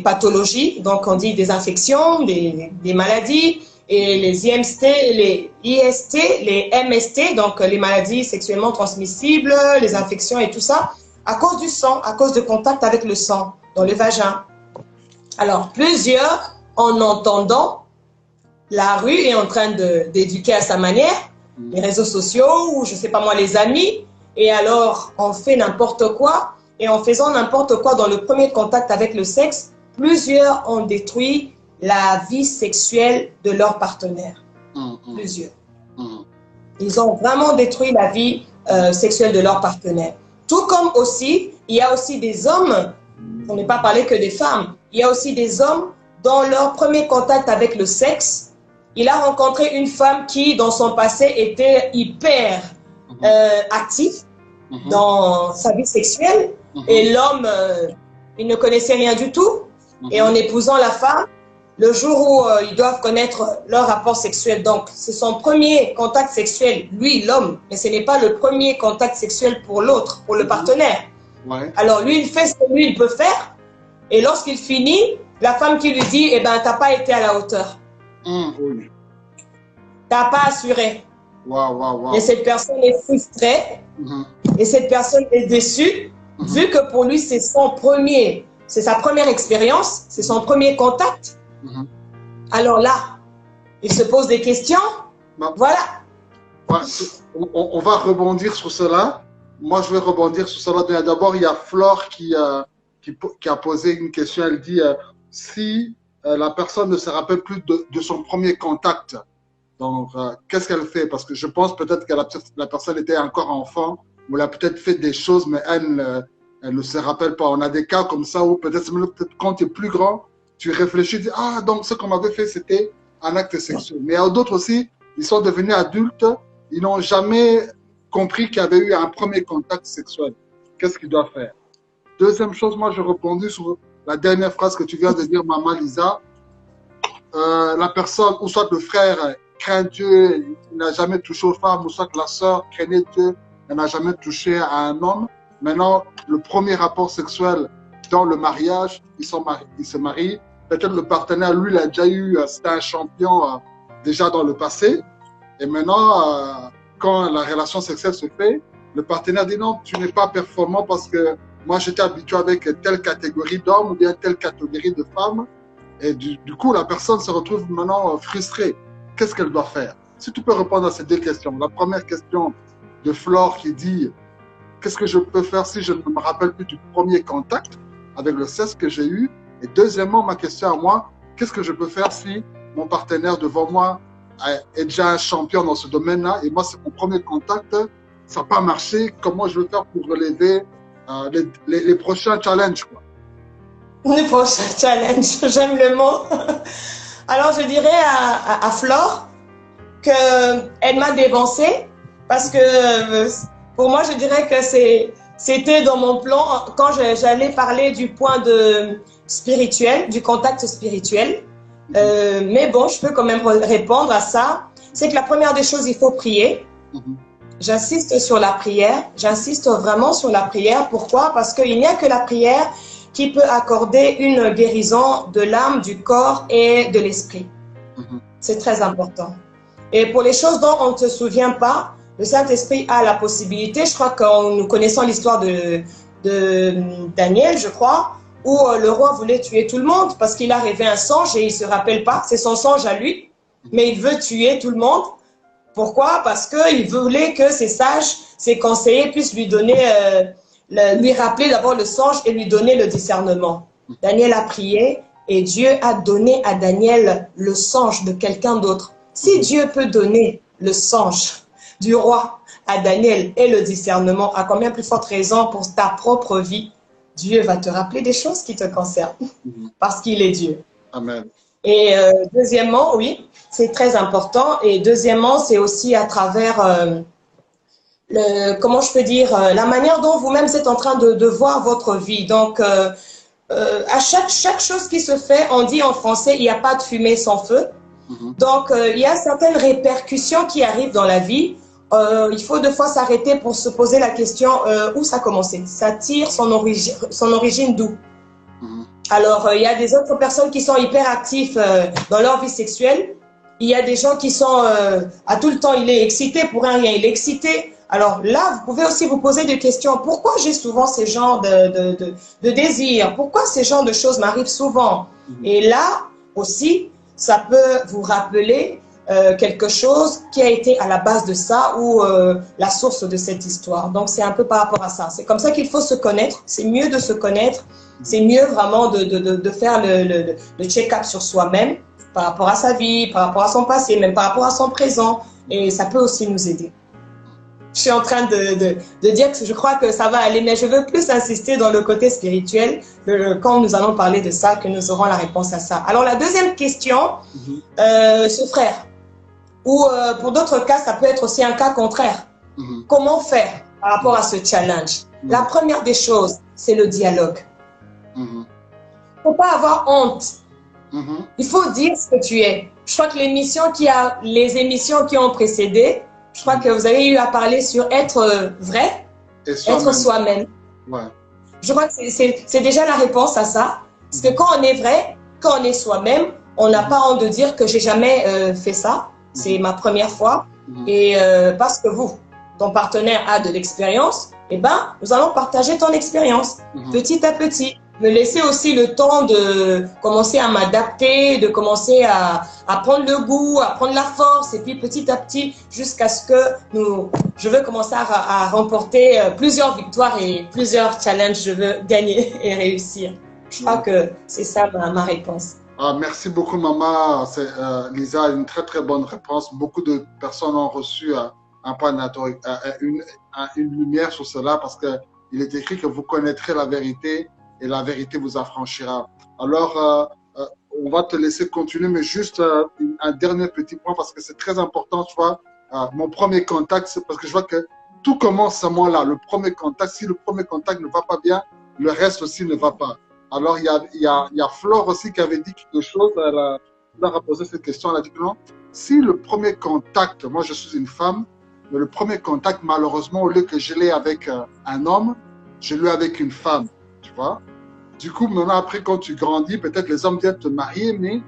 [SPEAKER 1] pathologies, donc on dit des infections, des maladies, et les IMST, les IST, les MST, donc les maladies sexuellement transmissibles, les infections et tout ça, à cause du sang, à cause de contact avec le sang dans le vagin. Alors, plusieurs, en entendant, la rue est en train d'éduquer à sa manière, les réseaux sociaux, ou je sais pas moi, les amis, et alors on fait n'importe quoi. Et en faisant n'importe quoi dans le premier contact avec le sexe, plusieurs ont détruit la vie sexuelle de leur partenaire. Plusieurs. Ils ont vraiment détruit la vie sexuelle de leur partenaire. Tout comme aussi, il y a aussi des hommes, on n'est pas parlé que des femmes, il y a aussi des hommes dans leur premier contact avec le sexe, il a rencontré une femme qui, dans son passé, était hyper active dans sa vie sexuelle. Et l'homme, il ne connaissait rien du tout. Et en épousant la femme, le jour où ils doivent connaître leur rapport sexuel, donc c'est son premier contact sexuel, lui, l'homme, mais ce n'est pas le premier contact sexuel pour l'autre, pour le partenaire. Alors lui, il fait ce que lui, il peut faire. Et lorsqu'il finit, la femme qui lui dit, eh ben, t'as pas été à la hauteur. T'as pas assuré. Et cette personne est frustrée. Et cette personne est déçue. Vu que pour lui, c'est sa première expérience, c'est son premier contact. Alors là, il se pose des questions. Voilà.
[SPEAKER 2] On va rebondir sur cela. moi, je vais rebondir sur cela. D'abord, il y a Flore qui a posé une question. Elle dit si la personne ne se rappelle plus de son premier contact, donc qu'est-ce qu'elle fait? Parce que je pense peut-être que la personne était encore enfant, ou elle a peut-être fait des choses, mais elle ne se rappelle pas. On a des cas comme ça où peut-être quand tu es plus grand, tu réfléchis, tu dis ah, donc ce qu'on m'avait fait, c'était un acte sexuel. Mais il y a d'autres aussi, ils sont devenus adultes, ils n'ont jamais compris qu'il y avait eu un premier contact sexuel. Qu'est-ce qu'ils doivent faire? Deuxième chose, moi, je répondis sur la dernière phrase que tu viens de dire, Maman Lisa. La personne, ou soit le frère craint Dieu, il n'a jamais touché aux femmes, ou soit la sœur craignait Dieu, elle n'a jamais touché à un homme. Maintenant, le premier rapport sexuel dans le mariage, ils se marient. Peut-être le partenaire, lui, il a déjà eu, c'était un champion déjà dans le passé. Et maintenant, quand la relation sexuelle se fait, le partenaire dit non, tu n'es pas performant parce que moi, j'étais habitué avec telle catégorie d'hommes ou bien telle catégorie de femmes. Et du coup, la personne se retrouve maintenant frustrée. Qu'est-ce qu'elle doit faire? Si tu peux répondre à ces deux questions. La première question de Flore qui dit qu'est-ce que je peux faire si je ne me rappelle plus du premier contact avec le sexe que j'ai eu? Et deuxièmement, ma question à moi, qu'est-ce que je peux faire si mon partenaire devant moi est déjà un champion dans ce domaine-là et moi, c'est mon premier contact, ça n'a pas marché. Comment je vais faire pour relever les prochains challenges, quoi?
[SPEAKER 1] Les prochains challenges, j'aime le mot. Alors, je dirais à Flore qu'elle m'a dévancée parce que pour moi, je dirais que c'était dans mon plan quand j'allais parler du point de spirituel, du contact spirituel. Mais bon, je peux quand même répondre à ça. C'est que la première des choses, il faut prier. J'insiste sur la prière. J'insiste vraiment sur la prière. Pourquoi? Parce qu'il n'y a que la prière qui peut accorder une guérison de l'âme, du corps et de l'esprit. C'est très important. Et pour les choses dont on ne se souvient pas, le Saint-Esprit a la possibilité, je crois que nous connaissons l'histoire de Daniel, je crois, où le roi voulait tuer tout le monde parce qu'il a rêvé un songe et il ne se rappelle pas, c'est son songe à lui, mais il veut tuer tout le monde. Pourquoi? Parce qu'il voulait que ses sages, ses conseillers puissent lui donner, lui rappeler d'abord le songe et lui donner le discernement. Daniel a prié et Dieu a donné à Daniel le songe de quelqu'un d'autre. Si Dieu peut donner le songe du roi à Daniel et le discernement, à combien plus forte raison pour ta propre vie, Dieu va te rappeler des choses qui te concernent parce qu'il est Dieu.
[SPEAKER 2] Amen.
[SPEAKER 1] Et deuxièmement, oui, c'est très important. Et deuxièmement, c'est aussi à travers, comment je peux dire, la manière dont vous-même êtes en train de voir votre vie. Donc, à chaque chose qui se fait, on dit en français, il n'y a pas de fumée sans feu. Donc, il y a certaines répercussions qui arrivent dans la vie. Il faut deux fois s'arrêter pour se poser la question où ça a commencé. Ça tire son origine d'où? Alors, il y a des autres personnes qui sont hyper actives dans leur vie sexuelle. Il y a des gens qui sont à tout le temps, il est excité, pour un rien, il est excité. Alors là, vous pouvez aussi vous poser des questions. Pourquoi j'ai souvent ces genres de désirs? Pourquoi ces genres de choses m'arrivent souvent? Et là aussi, ça peut vous rappeler quelque chose qui a été à la base de ça ou la source de cette histoire. Donc, c'est un peu par rapport à ça. C'est comme ça qu'il faut se connaître. C'est mieux de se connaître. C'est mieux vraiment de faire le check-up sur soi-même par rapport à sa vie, par rapport à son passé, même par rapport à son présent. Et ça peut aussi nous aider. Je suis en train de dire que je crois que ça va aller, mais je veux plus insister dans le côté spirituel quand nous allons parler de ça, que nous aurons la réponse à ça. Alors, la deuxième question, ce frère, ou pour d'autres cas, ça peut être aussi un cas contraire. Comment faire par rapport à ce challenge? La première des choses, c'est le dialogue. Il ne faut pas avoir honte. Il faut dire ce que tu es. Je crois que les émissions qui ont précédé, je crois que vous avez eu à parler sur être vrai, être soi-même. Je crois que c'est déjà la réponse à ça. Parce que quand on est vrai, quand on est soi-même, on n'a pas honte de dire que j'ai jamais fait ça. C'est ma première fois. Et parce que ton partenaire a de l'expérience, eh ben, nous allons partager ton expérience petit à petit. me laisser aussi le temps de commencer à m'adapter, de commencer à prendre le goût, à prendre la force, et puis petit à petit, jusqu'à ce que je veux commencer à remporter plusieurs victoires et plusieurs challenges, je veux gagner et réussir. Je crois que c'est ça ma réponse.
[SPEAKER 2] Ah, merci beaucoup, maman. Lisa, une très, très bonne réponse. Beaucoup de personnes ont reçu un point une lumière sur cela parce qu'il est écrit que vous connaîtrez la vérité et la vérité vous affranchira. Alors, on va te laisser continuer, mais juste un dernier petit point parce que c'est très important, tu vois. Mon premier contact, c'est parce que je vois que tout commence à moi là. Le premier contact, si le premier contact ne va pas bien, le reste aussi ne va pas. Alors, il y a Flore aussi qui avait dit quelque chose. Elle a posé cette question. Elle a dit que non, si le premier contact, moi je suis une femme, mais le premier contact, malheureusement, au lieu que je l'ai avec un homme, je l'ai avec une femme, tu vois. Du coup, maintenant, après, quand tu grandis, peut-être les hommes viennent te marier, mais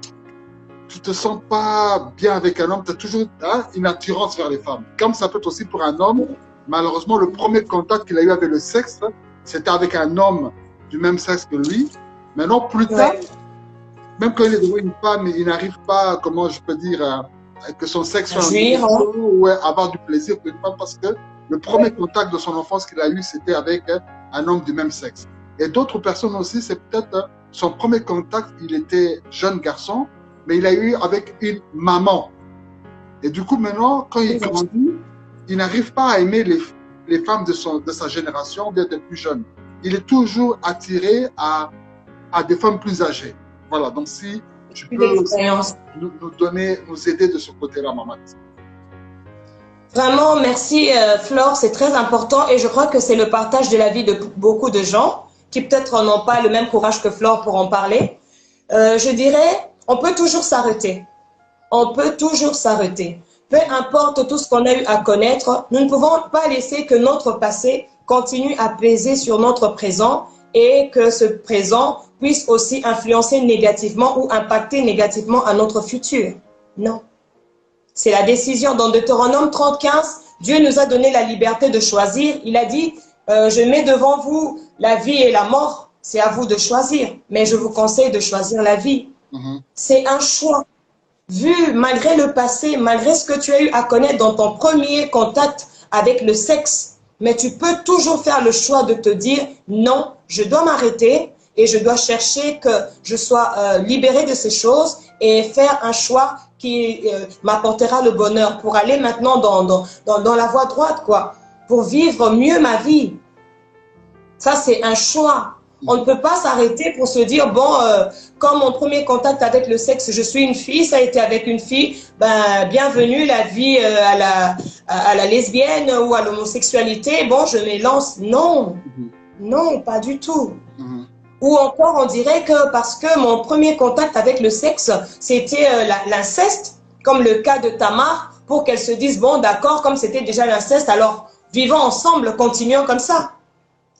[SPEAKER 2] tu te sens pas bien avec un homme. Tu as toujours une attirance vers les femmes. Comme ça peut être aussi pour un homme, malheureusement, le premier contact qu'il a eu avec le sexe, c'était avec un homme du même sexe que lui. Maintenant, plus tard, même quand il est devenu une femme, il n'arrive pas, comment je peux dire, que son sexe soit ou avoir du plaisir pour une femme parce que le premier contact de son enfance qu'il a eu, c'était avec un homme du même sexe. Et d'autres personnes aussi, c'est peut-être son premier contact, il était jeune garçon, mais il a eu avec une maman. Et du coup, maintenant, quand il grandit, il n'arrive pas à aimer les femmes de sa génération, bien des plus jeunes. Il est toujours attiré à des femmes plus âgées. Voilà, donc si tu peux nous aider de ce côté-là, maman.
[SPEAKER 1] Vraiment, merci Flore, c'est très important et je crois que c'est le partage de la vie de beaucoup de gens qui peut-être n'ont pas le même courage que Flore pour en parler. Je dirais, on peut toujours s'arrêter. On peut toujours s'arrêter. Peu importe tout ce qu'on a eu à connaître, nous ne pouvons pas laisser que notre passé continue à peser sur notre présent et que ce présent puisse aussi influencer négativement ou impacter négativement à notre futur. Non. C'est la décision. Dans Deutéronome 30:15, Dieu nous a donné la liberté de choisir. Il a dit, je mets devant vous la vie et la mort. C'est à vous de choisir. Mais je vous conseille de choisir la vie. C'est un choix. Vu, malgré le passé, malgré ce que tu as eu à connaître dans ton premier contact avec le sexe, mais tu peux toujours faire le choix de te dire, non, je dois m'arrêter et je dois chercher que je sois libérée de ces choses et faire un choix qui m'apportera le bonheur pour aller maintenant dans la voie droite, quoi, pour vivre mieux ma vie. Ça, c'est un choix. On ne peut pas s'arrêter pour se dire, bon, comme mon premier contact avec le sexe, je suis une fille, ça a été avec une fille, ben, bienvenue la vie à la lesbienne ou à l'homosexualité, bon, je m'élance. Non, non, pas du tout. Ou encore, on dirait que parce que mon premier contact avec le sexe, c'était l'inceste, comme le cas de Tamar, pour qu'elle se dise, bon, d'accord, comme c'était déjà l'inceste, alors vivons ensemble, continuons comme ça.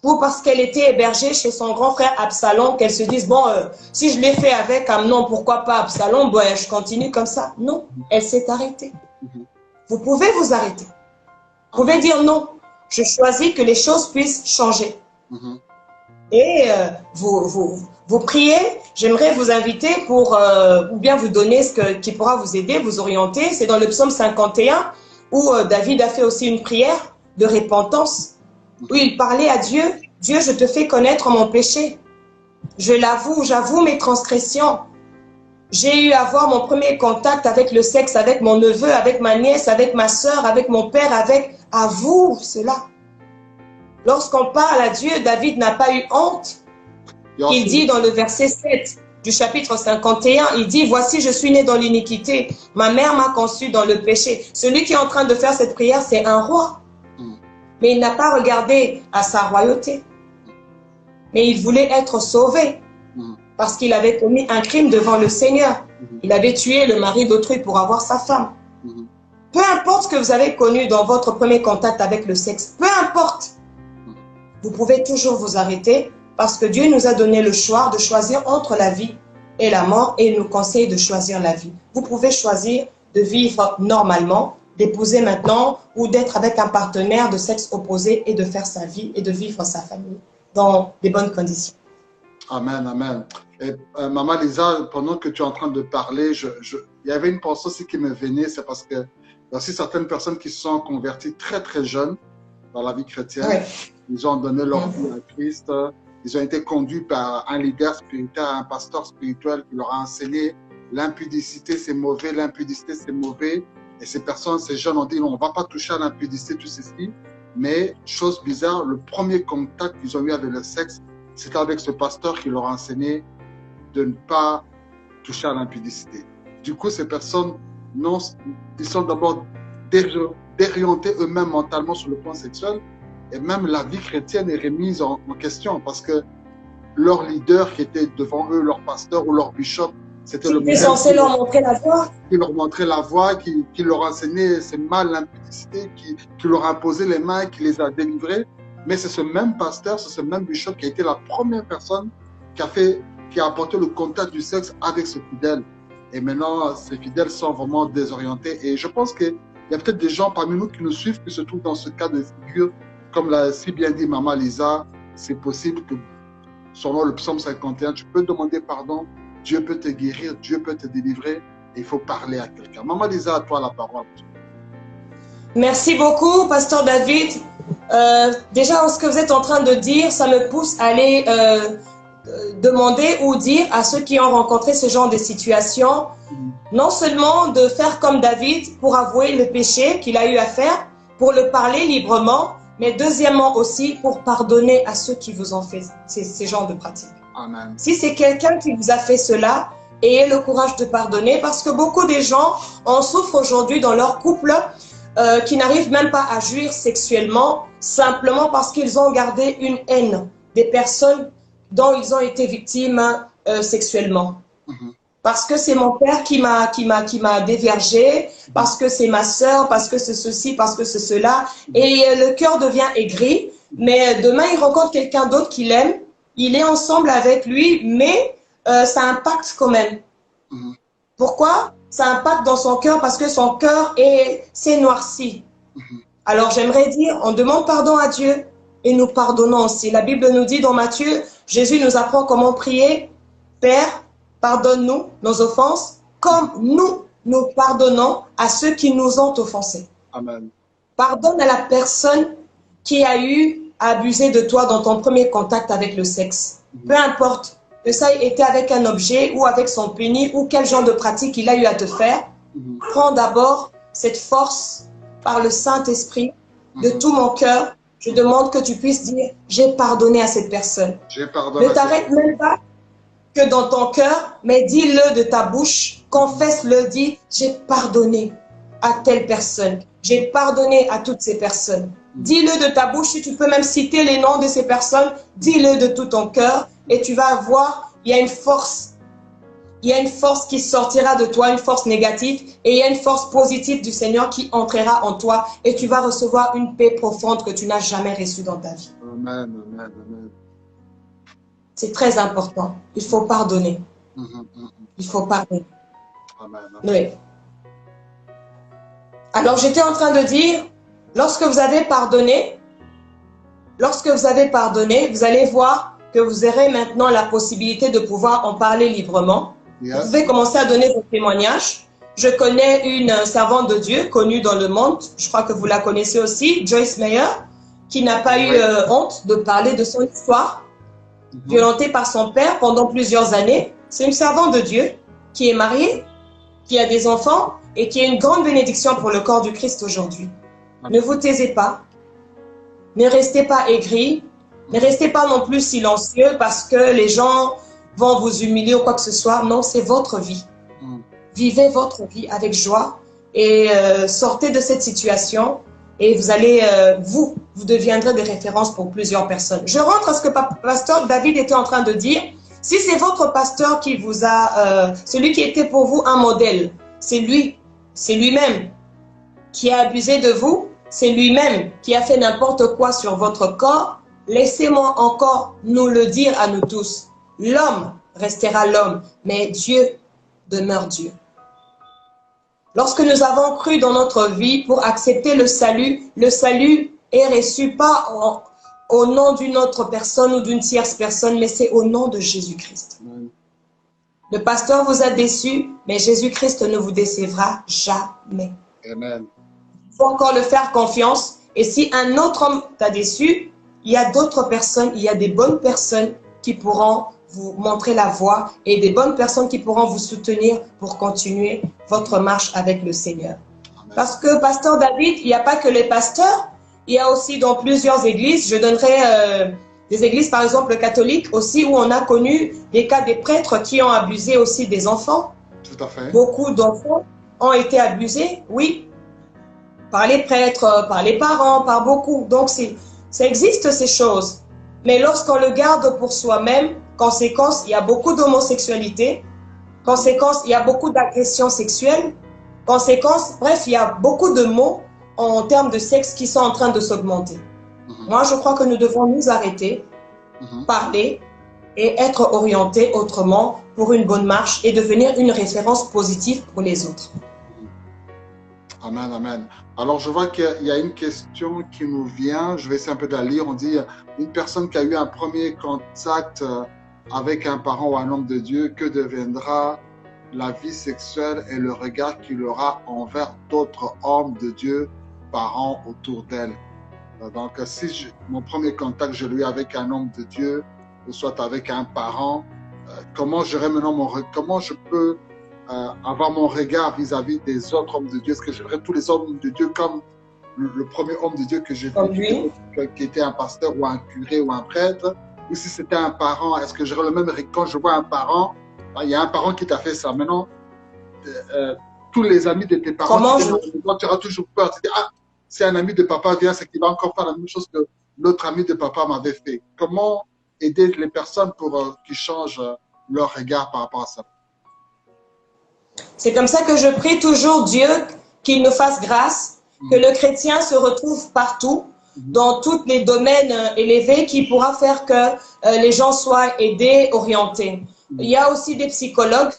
[SPEAKER 1] Ou parce qu'elle était hébergée chez son grand frère Absalom, qu'elle se dise, bon, si je l'ai fait avec Amnon, pourquoi pas Absalom, bon, je continue comme ça. Non, elle s'est arrêtée. Vous pouvez vous arrêter. Vous pouvez dire non, je choisis que les choses puissent changer. Et vous priez, j'aimerais vous inviter pour, ou bien vous donner qui pourra vous aider, vous orienter. C'est dans le psaume 51 où David a fait aussi une prière de repentance. Où il parlait à Dieu, Dieu, je te fais connaître mon péché. Je l'avoue, j'avoue mes transgressions. J'ai eu à voir mon premier contact avec le sexe, avec mon neveu, avec ma nièce, avec ma soeur, avec mon père, avoue cela. Lorsqu'on parle à Dieu, David n'a pas eu honte. Il dit dans le verset 7 du chapitre 51, il dit, voici, je suis né dans l'iniquité. Ma mère m'a conçu dans le péché. Celui qui est en train de faire cette prière, c'est un roi. Mais il n'a pas regardé à sa royauté. Mais il voulait être sauvé parce qu'il avait commis un crime devant le Seigneur. Il avait tué le mari d'autrui pour avoir sa femme. Peu importe ce que vous avez connu dans votre premier contact avec le sexe, peu importe, vous pouvez toujours vous arrêter parce que Dieu nous a donné le choix de choisir entre la vie et la mort et il nous conseille de choisir la vie. Vous pouvez choisir de vivre normalement, d'épouser maintenant ou d'être avec un partenaire de sexe opposé et de faire sa vie et de vivre sa famille dans des bonnes conditions.
[SPEAKER 2] Amen, amen. Et, Maman Lisa, pendant que tu es en train de parler, il y avait une pensée aussi qui me venait, c'est parce que il y a aussi certaines personnes qui se sont converties très très jeunes dans la vie chrétienne.
[SPEAKER 1] Oui.
[SPEAKER 2] Ils ont donné leur vie à Christ. Ils ont été conduits par un leader spirituel, un pasteur spirituel qui leur a enseigné l'impudicité c'est mauvais, l'impudicité c'est mauvais. Et ces personnes, ces jeunes ont dit non, on ne va pas toucher à l'impudicité, tout ceci. Mais chose bizarre, le premier contact qu'ils ont eu avec le sexe, c'était avec ce pasteur qui leur a enseigné de ne pas toucher à l'impudicité. Du coup, ces personnes, non, ils sont d'abord dérientés eux-mêmes mentalement sur le plan sexuel. Et même la vie chrétienne est remise en question parce que leur leader qui était devant eux, leur pasteur ou leur bishop, c'était le
[SPEAKER 1] modèle censé leur montrer la voie.
[SPEAKER 2] Qui leur montrait la voie, qui leur enseignait c'est mal l'impudicité, qui leur a imposé les mains, qui les a délivrés. Mais c'est ce même pasteur, c'est ce même bishop qui a été la première personne qui a apporté le contact du sexe avec ce fidèle. Et maintenant, ces fidèles sont vraiment désorientés. Et je pense qu'il y a peut-être des gens parmi nous qui nous suivent, qui se trouvent dans ce cas de figure. Comme l'a si bien dit Maman Lisa, c'est possible que, selon le psaume 51, tu peux demander pardon, Dieu peut te guérir, Dieu peut te délivrer, et il faut parler à quelqu'un. Maman Lisa, à toi la parole.
[SPEAKER 1] Merci beaucoup, Pasteur David. Déjà, ce que vous êtes en train de dire, ça me pousse à aller demander ou dire à ceux qui ont rencontré ce genre de situation, non seulement de faire comme David pour avouer le péché qu'il a eu à faire, pour le parler librement, mais deuxièmement aussi pour pardonner à ceux qui vous ont fait ces genres de pratiques.
[SPEAKER 2] Amen.
[SPEAKER 1] Si c'est quelqu'un qui vous a fait cela, ayez le courage de pardonner parce que beaucoup de gens en souffrent aujourd'hui dans leur couple qui n'arrivent même pas à jouir sexuellement simplement parce qu'ils ont gardé une haine des personnes dont ils ont été victimes sexuellement. Parce que c'est mon père qui m'a déviergé, parce que c'est ma sœur, parce que c'est ceci, parce que c'est cela. Et le cœur devient aigri. Mais demain, il rencontre quelqu'un d'autre qu'il aime. Il est ensemble avec lui, mais ça impacte quand même. Pourquoi? Ça impacte dans son cœur parce que son cœur s'est noirci. Alors j'aimerais dire, on demande pardon à Dieu et nous pardonnons aussi. La Bible nous dit dans Matthieu, Jésus nous apprend comment prier. Père, pardonne-nous nos offenses, comme nous pardonnons à ceux qui nous ont offensés.
[SPEAKER 2] Amen.
[SPEAKER 1] Pardonne à la personne qui a eu à abuser de toi dans ton premier contact avec le sexe. Peu importe que ça ait été avec un objet ou avec son pénis ou quel genre de pratique il a eu à te faire. Prends d'abord cette force par le Saint-Esprit de tout mon cœur. Je demande que tu puisses dire, j'ai pardonné à cette personne. Ne t'arrête même pas que dans ton cœur, mais dis-le de ta bouche, confesse-le, dis, j'ai pardonné à telle personne, j'ai pardonné à toutes ces personnes. Dis-le de ta bouche, si tu peux même citer les noms de ces personnes, dis-le de tout ton cœur et tu vas voir, il y a une force qui sortira de toi, une force négative, et il y a une force positive du Seigneur qui entrera en toi et tu vas recevoir une paix profonde que tu n'as jamais reçue dans ta vie.
[SPEAKER 2] Amen, amen, amen.
[SPEAKER 1] C'est très important. Il faut pardonner. Il faut pardonner.
[SPEAKER 2] Amen, amen.
[SPEAKER 1] Oui. Alors, j'étais en train de dire, lorsque vous avez pardonné, vous allez voir que vous aurez maintenant la possibilité de pouvoir en parler librement. Vous pouvez commencer à donner vos témoignages. Je connais une servante de Dieu connue dans le monde, je crois que vous la connaissez aussi, Joyce Meyer, qui n'a pas eu honte de parler de son histoire. Violentée par son père pendant plusieurs années. C'est une servante de Dieu qui est mariée, qui a des enfants et qui est une grande bénédiction pour le corps du Christ aujourd'hui. Ne vous taisez pas, ne restez pas aigris, ne restez pas non plus silencieux parce que les gens vont vous humilier ou quoi que ce soit. Non, c'est votre vie. Vivez votre vie avec joie et sortez de cette situation. Et vous allez, vous deviendrez des références pour plusieurs personnes. Je rentre à ce que Pasteur David était en train de dire. Si c'est votre pasteur qui vous a, celui qui était pour vous un modèle, c'est lui-même qui a abusé de vous, c'est lui-même qui a fait n'importe quoi sur votre corps, laissez-moi encore nous le dire à nous tous. L'homme restera l'homme, mais Dieu demeure Dieu. Lorsque nous avons cru dans notre vie pour accepter le salut est reçu pas au nom d'une autre personne ou d'une tierce personne, mais c'est au nom de Jésus-Christ. Le pasteur vous a déçu, mais Jésus-Christ ne vous décevra jamais.
[SPEAKER 2] Amen.
[SPEAKER 1] Il faut encore le faire confiance. Et si un autre homme t'a déçu, il y a d'autres personnes, il y a des bonnes personnes qui pourront vous montrer la voie et des bonnes personnes qui pourront vous soutenir pour continuer votre marche avec le Seigneur.
[SPEAKER 2] Amen.
[SPEAKER 1] Parce que, pasteur David, il n'y a pas que les pasteurs, il y a aussi dans plusieurs églises, je donnerai des églises par exemple catholiques aussi où on a connu des cas des prêtres qui ont abusé aussi des enfants.
[SPEAKER 2] Tout à fait.
[SPEAKER 1] Beaucoup d'enfants ont été abusés, oui, par les prêtres, par les parents, par beaucoup. Donc ça existe ces choses. Mais lorsqu'on le garde pour soi-même, conséquence, il y a beaucoup d'homosexualité, conséquence, il y a beaucoup d'agressions sexuelles, conséquence, bref, il y a beaucoup de mots en termes de sexe qui sont en train de s'augmenter. Moi, je crois que nous devons nous arrêter, parler et être orientés autrement pour une bonne marche et devenir une référence positive pour les autres.
[SPEAKER 2] Amen, amen. Alors, je vois qu'il y a une question qui nous vient. Je vais essayer un peu de la lire. On dit, une personne qui a eu un premier contact avec un parent ou un homme de Dieu, que deviendra la vie sexuelle et le regard qu'il aura envers d'autres hommes de Dieu, parents autour d'elle? Donc, si mon premier contact, je l'ai eu avec un homme de Dieu, ou soit avec un parent, comment j'aurais maintenant comment je peux avoir mon regard vis-à-vis des autres hommes de Dieu? Est-ce que j'aurais tous les hommes de Dieu comme le premier homme de Dieu que j'ai vu, qui était un pasteur ou un curé ou un prêtre? Ou si c'était un parent, est-ce que j'aurais le même regard quand je vois un parent? Il y a un parent qui t'a fait ça. Maintenant, tous les amis de tes parents, tu auras toujours peur. Tu dis, ah, si un ami de papa vient, c'est qu'il va encore faire la même chose que l'autre ami de papa m'avait fait. Comment aider les personnes pour qu'ils changent leur regard par rapport à ça?
[SPEAKER 1] C'est comme ça que je prie toujours Dieu qu'il nous fasse grâce, que le chrétien se retrouve partout, dans tous les domaines élevés, qui pourra faire que les gens soient aidés, orientés. Il y a aussi des psychologues,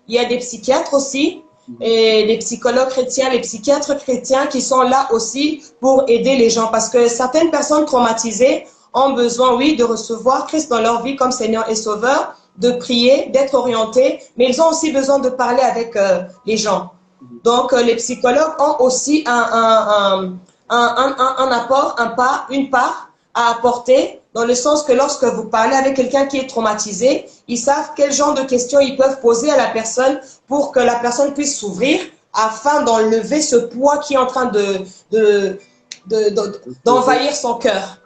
[SPEAKER 1] il y a des psychiatres aussi, et les psychologues chrétiens, les psychiatres chrétiens qui sont là aussi pour aider les gens. Parce que certaines personnes traumatisées ont besoin, oui, de recevoir Christ dans leur vie comme Seigneur et Sauveur, de prier, d'être orientés, mais ils ont aussi besoin de parler avec les gens. Donc, les psychologues ont aussi un apport, une part à apporter, dans le sens que lorsque vous parlez avec quelqu'un qui est traumatisé, ils savent quel genre de questions ils peuvent poser à la personne pour que la personne puisse s'ouvrir afin d'enlever ce poids qui est en train d'envahir son cœur.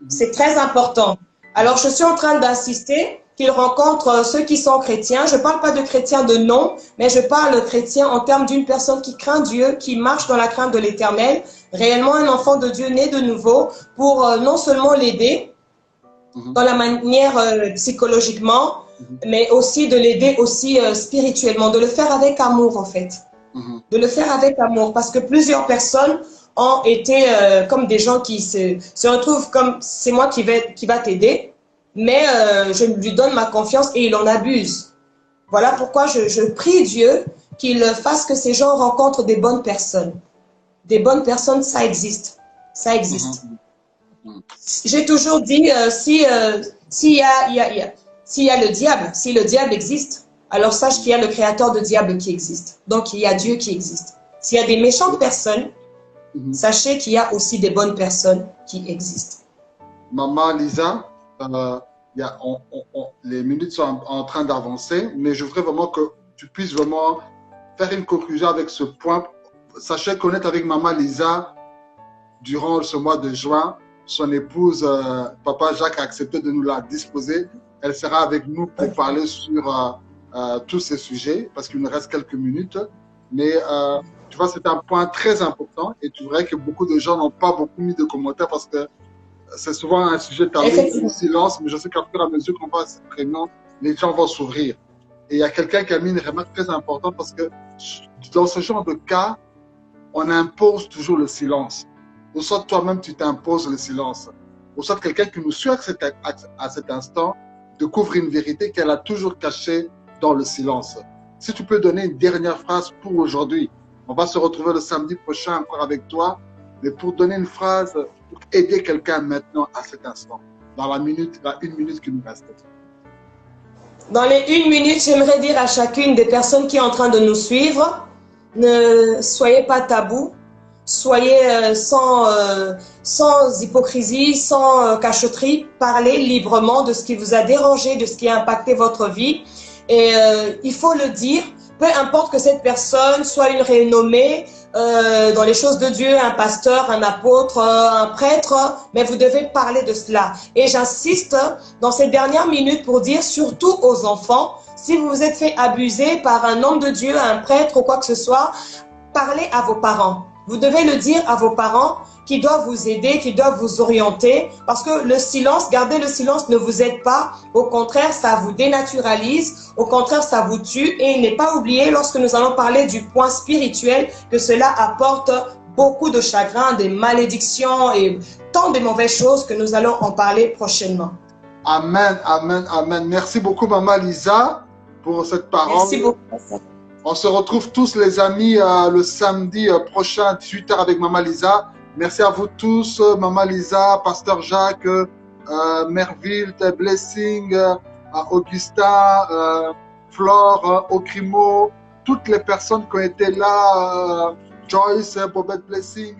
[SPEAKER 1] C'est très important. Alors, je suis en train d'insister qu'ils rencontrent ceux qui sont chrétiens. Je ne parle pas de chrétiens de nom, mais je parle de chrétien en termes d'une personne qui craint Dieu, qui marche dans la crainte de l'Éternel, réellement un enfant de Dieu né de nouveau, pour non seulement l'aider dans la manière psychologiquement, mais aussi de l'aider aussi spirituellement, de le faire avec amour en fait. De le faire avec amour, parce que plusieurs personnes ont été comme des gens qui se retrouvent comme c'est moi qui va t'aider, mais je lui donne ma confiance et il en abuse. Voilà pourquoi je prie Dieu qu'il fasse que ces gens rencontrent des bonnes personnes. Des bonnes personnes, ça existe. Ça existe. J'ai toujours dit, s'il y a le diable, si le diable existe, alors sache qu'il y a le créateur de diable qui existe. Donc, il y a Dieu qui existe. S'il y a des méchantes personnes, sachez qu'il y a aussi des bonnes personnes qui existent.
[SPEAKER 2] Maman Lisa, les minutes sont en train d'avancer, mais je voudrais vraiment que tu puisses vraiment faire une conclusion avec ce point. Sachez connaître avec Maman Lisa, durant ce mois de juin, son épouse, Papa Jacques, a accepté de nous la disposer. Elle sera avec nous pour parler sur tous ces sujets, parce qu'il nous reste quelques minutes. Mais tu vois, c'est un point très important et tu verrais que beaucoup de gens n'ont pas beaucoup mis de commentaires parce que c'est souvent un sujet tabou, le silence, mais je sais qu'à fur et à mesure qu'on va s'exprimer, les gens vont s'ouvrir. Et il y a quelqu'un qui a mis une remarque très importante parce que dans ce genre de cas, on impose toujours le silence. Ou soit toi-même, tu t'imposes le silence. Ou soit quelqu'un qui nous suit à cet instant découvre une vérité qu'elle a toujours cachée dans le silence. Si tu peux donner une dernière phrase pour aujourd'hui, on va se retrouver le samedi prochain encore avec toi, mais pour donner une phrase pour aider quelqu'un maintenant à cet instant, dans la une minute qui nous reste.
[SPEAKER 1] Dans les 1 minute, j'aimerais dire à chacune des personnes qui est en train de nous suivre, ne soyez pas tabou, soyez sans hypocrisie, sans cachotterie, parlez librement de ce qui vous a dérangé, de ce qui a impacté votre vie. Et il faut le dire, peu importe que cette personne soit une renommée dans les choses de Dieu, un pasteur, un apôtre, un prêtre, mais vous devez parler de cela. Et j'insiste dans ces dernières minutes pour dire surtout aux enfants, si vous vous êtes fait abuser par un homme de Dieu, un prêtre ou quoi que ce soit, parlez à vos parents. Vous devez le dire à vos parents qui doivent vous aider, qui doivent vous orienter, parce que le silence, garder le silence ne vous aide pas. Au contraire, ça vous dénaturalise. Au contraire, ça vous tue. Et il n'est pas oublié, lorsque nous allons parler du point spirituel, que cela apporte beaucoup de chagrin, des malédictions et tant de mauvaises choses que nous allons en parler prochainement.
[SPEAKER 2] Amen, amen, amen. Merci beaucoup, Maman Lisa, pour cette parole.
[SPEAKER 1] Merci beaucoup.
[SPEAKER 2] On se retrouve tous, les amis, le samedi prochain, 18h avec Maman Lisa. Merci à vous tous, Maman Lisa, Pasteur Jacques, Merville, Blessing, Augustin, Flore, Ocrimo, toutes les personnes qui ont été là, Joyce, Bobette Blessing.